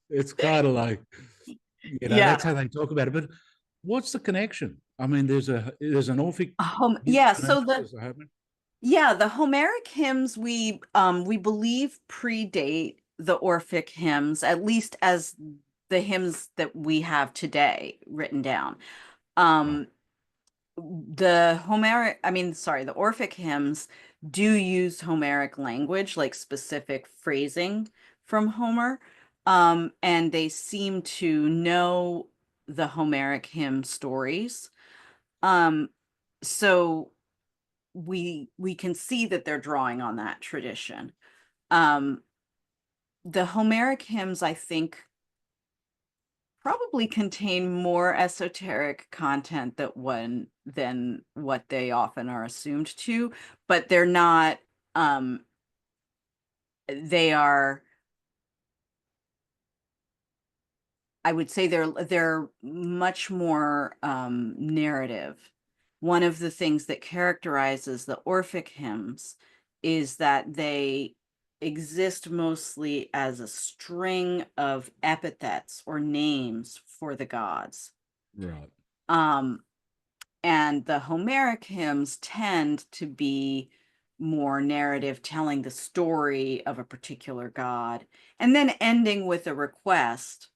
It's kind of like, Yeah. that's how they talk about it. But what's the connection? I mean, there's an Orphic hymn Yeah, to Hermes, so the there's a Homer. yeah, the Homeric hymns we believe predate the Orphic hymns, at least as the hymns that we have today written down. Right, Um the Orphic hymns do use Homeric language, like specific phrasing from Homer. And they seem to know the Homeric hymn stories. Um, so we can see that they're drawing on that tradition. Um, the Homeric hymns, I think, probably contain more esoteric content than what they often are assumed to, but they're not. Um, they are. I would say they're much more narrative. One of the things that characterizes the Orphic hymns is that they exist mostly as a string of epithets or names for the gods. right. Um, and the Homeric hymns tend to be more narrative, telling the story of a particular god, and then ending with a request,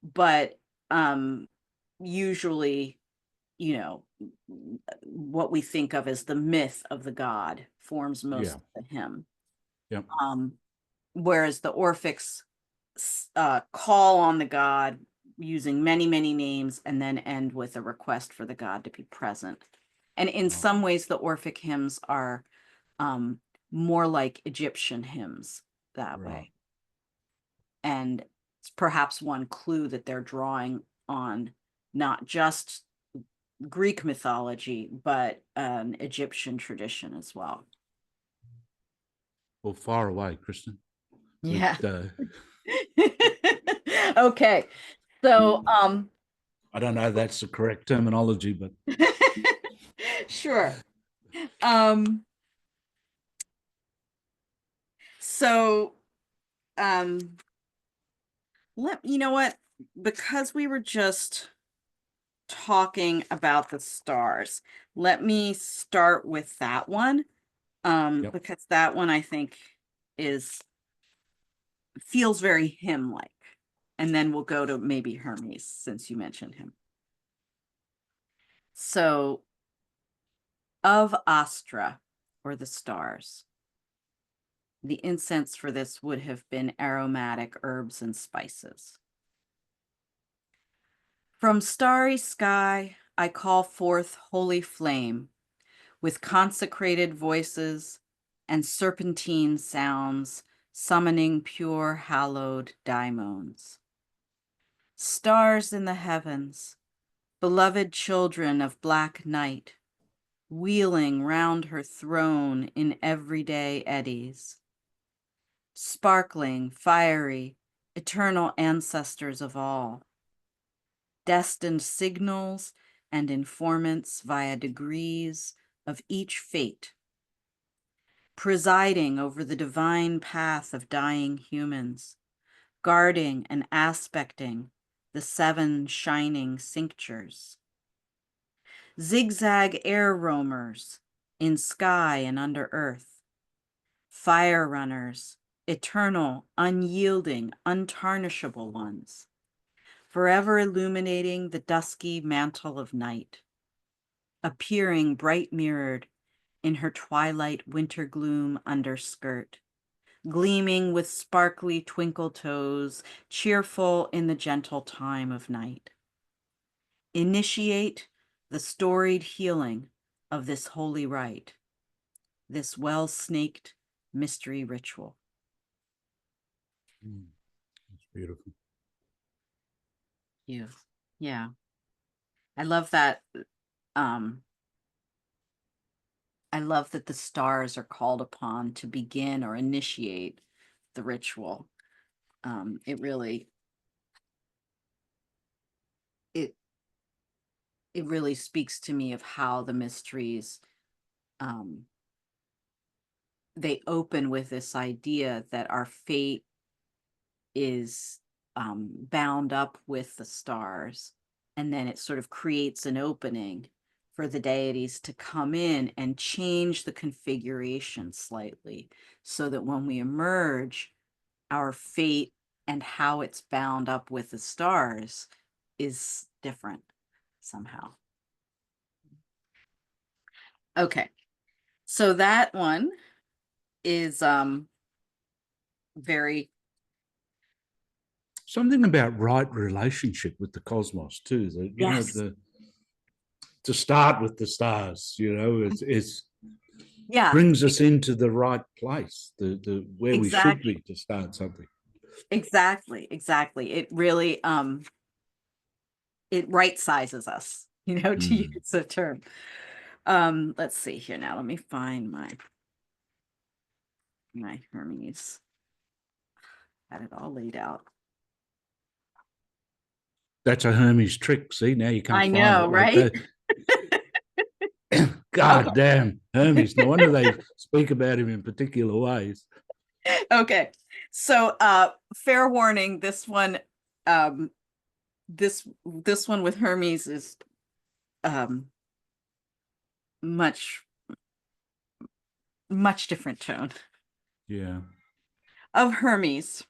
but um, usually, you know, what we think of as the myth of the god forms most Yeah, of the hymn. yeah. Um, whereas the Orphics call on the god using many, many names and then end with a request for the god to be present. And in Right, some ways, the Orphic hymns are um, more like Egyptian hymns that right. way. And it's perhaps one clue that they're drawing on not just Greek mythology, but an Egyptian tradition as well. Well, far away, Kristen. But Yeah. Okay. So, I don't know if that's the correct terminology, but sure. Um, so, um, you know what? Because we were just talking about the stars, let me start with that one. yep. Because that one I think is feels very hymn-like. And then we'll go to maybe Hermes since you mentioned him. So, of Astra, or the stars. The incense for this would have been aromatic herbs and spices. From starry sky, I call forth holy flame with consecrated voices and serpentine sounds, summoning pure hallowed daimons. Stars in the heavens, beloved children of black night, wheeling round her throne in everyday eddies. Sparkling, fiery, eternal ancestors of all, destined signals and informants via degrees of each fate, presiding over the divine path of dying humans, guarding and aspecting the 7 shining cinctures. Zigzag air roamers in sky and under earth, fire runners, eternal, unyielding, untarnishable ones, forever illuminating the dusky mantle of night, appearing bright mirrored in her twilight winter gloom underskirt, gleaming with sparkly twinkle toes, cheerful in the gentle time of night. Initiate the storied healing of this holy rite, this well-snaked mystery ritual. That's beautiful. Yeah. I love that. I love that the stars are called upon to begin or initiate the ritual. It really speaks to me of how the mysteries, they open with this idea that our fate is bound up with the stars, and then it sort of creates an opening for the deities to come in and change the configuration slightly, so that when we emerge, our fate and how it's bound up with the stars is different somehow. Okay, so that one is very Something about right relationship with the cosmos too. yes. To start with the stars, it's Yeah, brings us into the right place, the where we should exactly. be to start something. Exactly. It really it right sizes us, to use a term. Let's see here now. Let me find my Hermes. Had it all laid out. That's a Hermes trick. See, now you can't I find know, it like right? that. Okay. God damn, Hermes. No wonder they speak about him in particular ways. Okay. So fair warning, this one this one with Hermes is much different tone. Yeah. Of Hermes,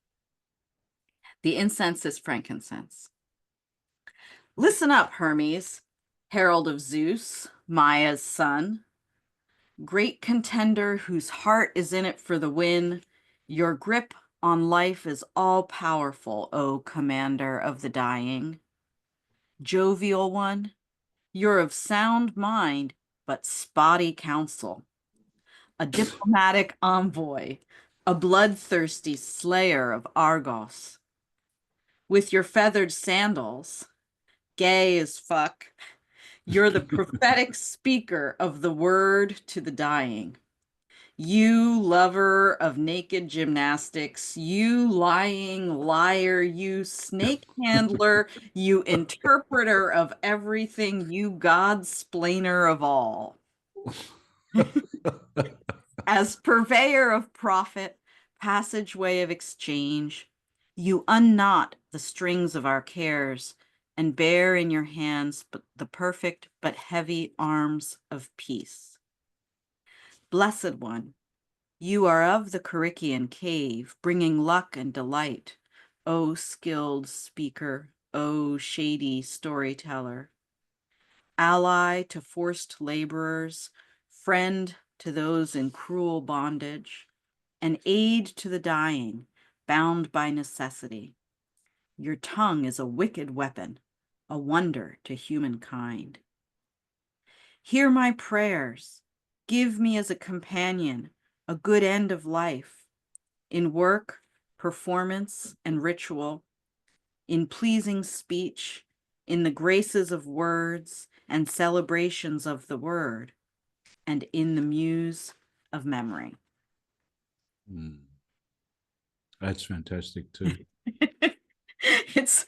the incense is frankincense. Listen up, Hermes, herald of Zeus, Maia's son, great contender whose heart is in it for the win. Your grip on life is all powerful, O commander of the dying. Jovial one, you're of sound mind, but spotty counsel. A diplomatic envoy, a bloodthirsty slayer of Argos. With your feathered sandals, gay as fuck, you're the prophetic speaker of the word to the dying. You lover of naked gymnastics, you lying liar, you snake handler, you interpreter of everything, you God-splainer of all. As purveyor of profit, passageway of exchange, you unknot the strings of our cares and bear in your hands the perfect but heavy arms of peace. Blessed one, you are of the Carichian cave, bringing luck and delight, O skilled speaker, O shady storyteller. Ally to forced laborers, friend to those in cruel bondage, an aid to the dying, bound by necessity. Your tongue is a wicked weapon, a wonder to humankind. Hear my prayers. Give me as a companion a good end of life, in work, performance, and ritual, in pleasing speech, in the graces of words and celebrations of the word. and in the muse of memory. Mm. That's fantastic too. it's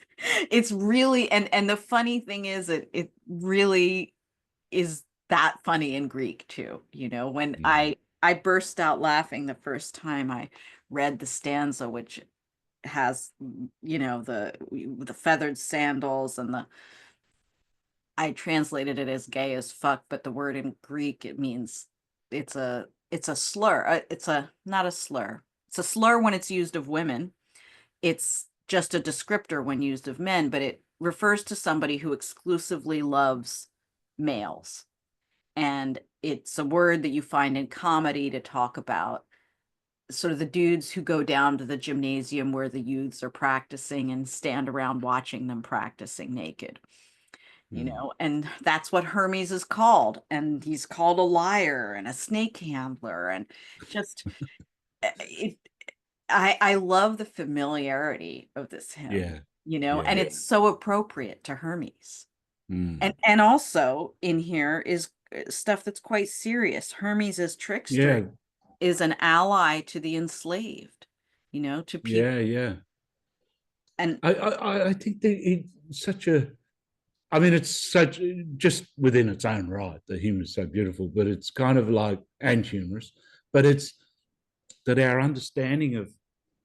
it's really, and the funny thing is it really is that funny in Greek too. You know, when Yeah. I burst out laughing the first time I read the stanza, which has, you know, the feathered sandals and the, I translated it as gay as fuck, but the word in Greek, it means it's a slur. It's a not a slur. It's a slur when it's used of women. It's just a descriptor when used of men, but it refers to somebody who exclusively loves males. And it's a word that you find in comedy to talk about sort of the dudes who go down to the gymnasium where the youths are practicing and stand around watching them practicing naked, you Mm. know, and that's what Hermes is called. And he's called a liar and a snake handler and just it, I love the familiarity of this hymn, Yeah. you know, Yeah. and it's so appropriate to Hermes. Mm. And also in here is stuff that's quite serious. Hermes as trickster Yeah. is an ally to the enslaved, you know, to people. Yeah. Yeah. And I think that it's such a, I mean, it's such, just within its own right, the humor is so beautiful, but it's kind of like, and humorous, but it's that our understanding of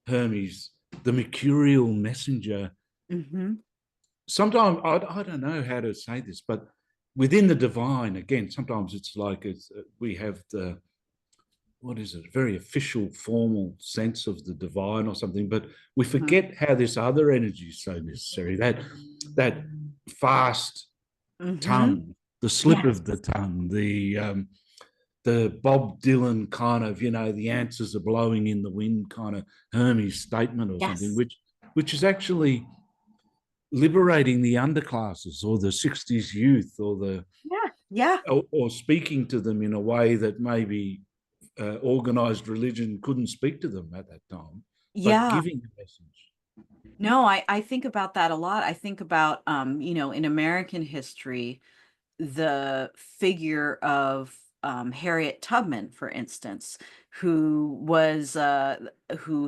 Hermes, the mercurial messenger, mhm, sometimes I don't know how to say this, but within the divine, again, sometimes it's like we have the, what is it, very official, formal sense of the divine or something, but we mhm, forget how this other energy is so necessary. That fast mhm. tongue, the slip Yes, of the tongue, the Bob Dylan kind of, you know, the answers are blowing in the wind kind of Hermes statement or something, yes. which is actually liberating the underclasses or the 60s youth or the, Yeah, yeah, or speaking to them in a way that maybe organized religion couldn't speak to them at that time, but yeah. giving a message. No, I think about that a lot. I think about, you know, in American history, the figure of Harriet Tubman, for instance, who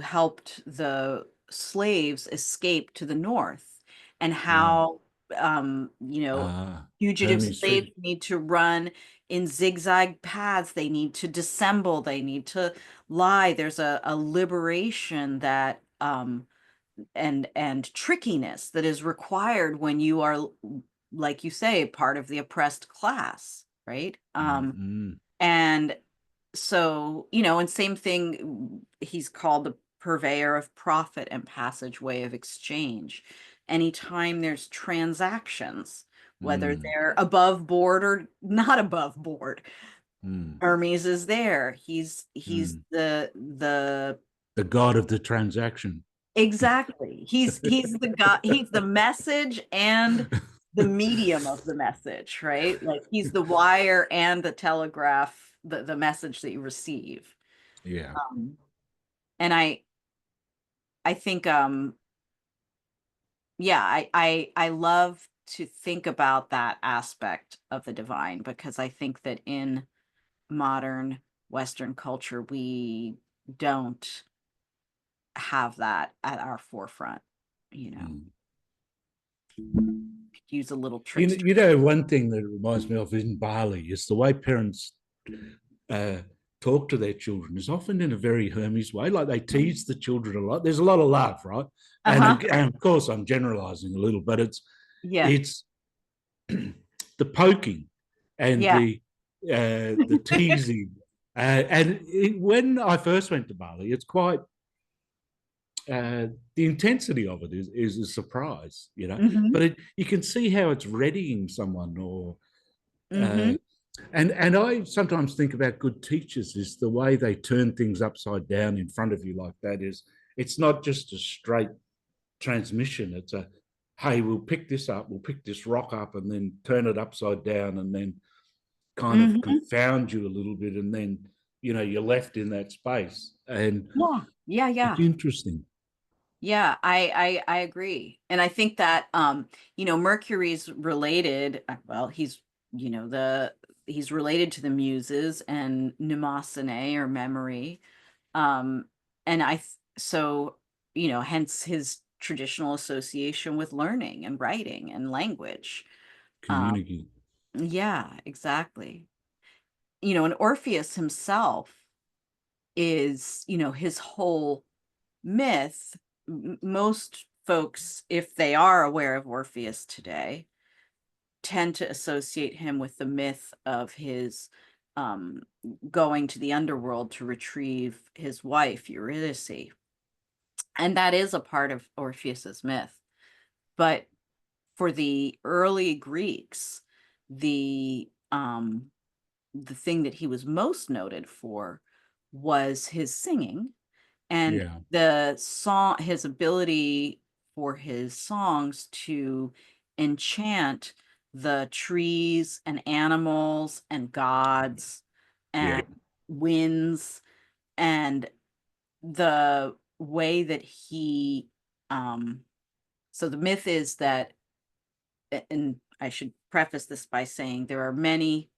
helped the slaves escape to the North, and Right. how you know, fugitive Hermes slaves feet. need to run in zigzag paths. They need to dissemble. They need to lie. There's a liberation that and trickiness that is required when you are, like you say, part of the oppressed class, right? Mm-hmm. And so, you know, and same thing, he's called the purveyor of profit and passageway of exchange. Anytime there's transactions, whether Mm. they're above board or not above board, Mm. Hermes is there. He's Mm. the The god of the transaction. exactly. He's the guy, he's the message and the medium of the message, right? Like he's the wire and the telegraph, the message that you receive. Yeah. Um, and I think yeah, I love to think about that aspect of the divine because I think that in modern Western culture we don't have that at our forefront, you know. Mm. Could use a little trickster. You know, one thing that reminds me of in Bali is the way parents uh, talk to their children is often in a very Hermes way. Like they tease the children a lot. There's a lot of love, right? Uh-huh. And of course, I'm generalizing a little, but Yeah. it's the poking and Yeah. the teasing. When I first went to Bali, it's quite the intensity of it is a surprise, you know. Mhm. But you can see how it's readying someone, or uh, Mhm. and I sometimes think about good teachers is the way they turn things upside down in front of you like that. Is it's not just a straight transmission. It's a, hey, we'll pick this up, we'll pick this rock up, and then turn it upside down, and then kind of Mhm. confound you a little bit, and then you know you're left in that space, and Yeah. Yeah, it's yeah. interesting. Yeah, I agree. And I think that you know, Mercury's related, well, he's, you know, he's related to the Muses and mnemosyne or memory. Um, and so, hence his traditional association with learning and writing and language. Um, Community. yeah, exactly. And Orpheus himself is, his whole myth. Most folks, if they are aware of Orpheus today, tend to associate him with the myth of his um, going to the underworld to retrieve his wife, Eurydice. And that is a part of Orpheus's myth. But for the early Greeks, the thing that he was most noted for was his singing and Yeah. his ability for his songs to enchant the trees and animals and gods Yeah. and winds, and the way that he so the myth is that, and I should preface this by saying there are many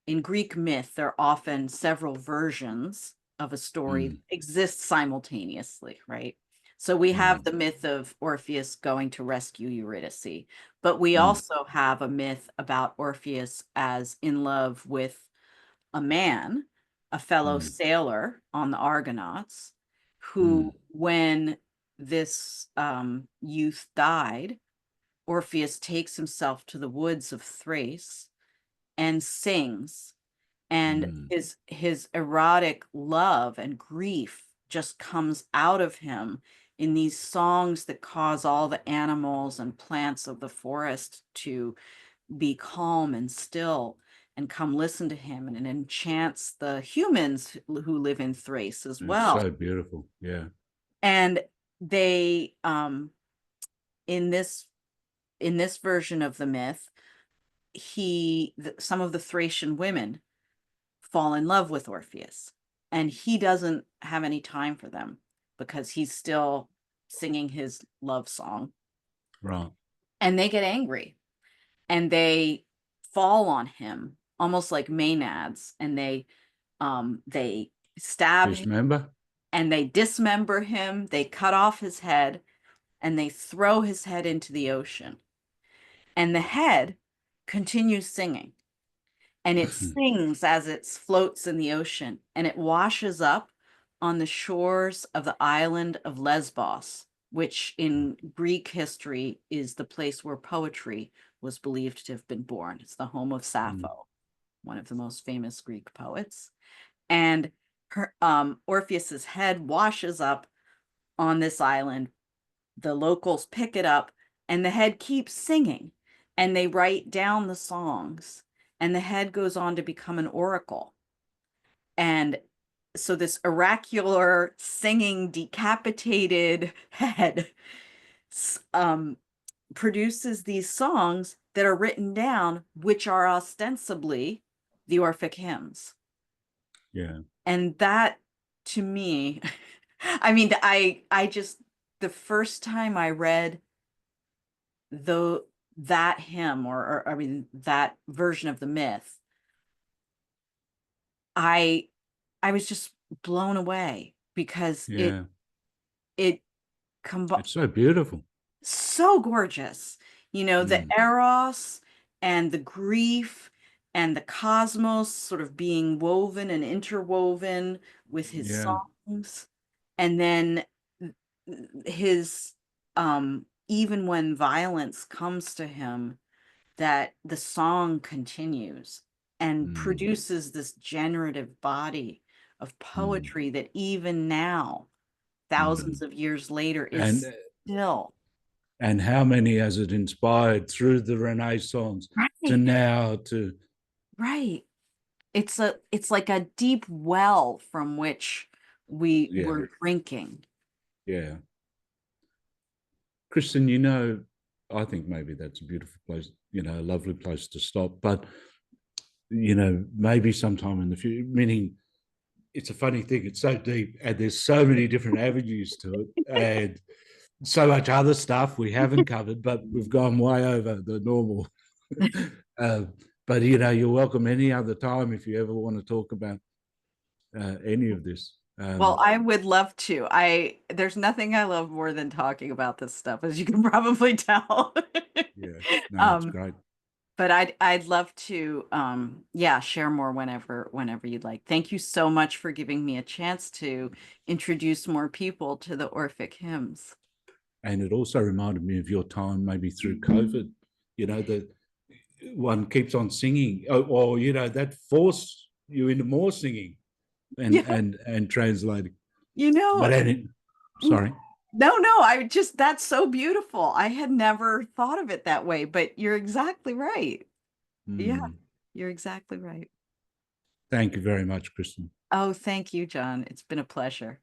in Greek myth, there are often several versions of a story that Mm, exist simultaneously, right? So we have mm, the myth of Orpheus going to rescue Eurydice, but we mm, also have a myth about Orpheus as in love with a man, a fellow mm, sailor on the Argonauts, who, mm, when this youth died, Orpheus takes himself to the woods of Thrace and sings, and mm, his erotic love and grief just comes out of him in these songs that cause all the animals and plants of the forest to be calm and still and come listen to him, and it enchants the humans who live in Thrace as it's well. so beautiful. Yeah. And they in this version of the myth, some of the Thracian women fall in love with Orpheus, and he doesn't have any time for them because he's still singing his love song, Right. and they get angry and they fall on him almost like maenads, and they stab him Dismember. and they dismember him, they cut off his head, and they throw his head into the ocean, and the head continues singing, and it sings as it floats in the ocean, and it washes up on the shores of the island of Lesbos, which in Greek history is the place where poetry was believed to have been born. It's the home of Mm, Sappho, one of the most famous Greek poets. And Orpheus's head washes up on this island. The locals pick it up, and the head keeps singing, and they write down the songs, and the head goes on to become an oracle. And so this oracular singing decapitated head um, produces these songs that are written down, which are ostensibly the Orphic hymns. yeah. And that, to me, I mean, I just, the first time I read though that hymn, or I mean that version of the myth, I I was just blown away because it Yeah. it comb It's so beautiful. so gorgeous. The Mm, eros and the grief and the cosmos sort of being woven and interwoven with his yeah. songs. And then his even when violence comes to him, that the song continues and Mm, produces this generative body of mm, poetry that even now, mm. thousands of years later, And is still how many has it inspired through the Renaissance to right. now to Right. It's like a deep well from which we yeah, were drinking. yeah. Kristin, I think maybe that's a beautiful place, a lovely place to stop. But maybe sometime in the future, meaning it's a funny thing, it's so deep and there's so many different avenues to it and so much other stuff we haven't covered, but we've gone way over the normal. uh, But you're welcome any other time if you ever want to talk about any of this. Well, I would love to. There's nothing I love more than talking about this stuff, as you can probably tell. Yeah, no, it's Um, great. but I'd love to yeah, share more whenever you'd like. Thank you so much for giving me a chance to introduce more people to the Orphic hymns. And it also reminded me of your time, maybe through COVID. That one keeps on singing, or that forced you into more singing and Yeah, and and translating. you know, But any, n- sorry. no, that's so beautiful. I had never thought of it that way, but you're exactly right. Yeah, Hmm. you're exactly right. Thank you very much, Kristin. Oh, thank you, John. It's been a pleasure.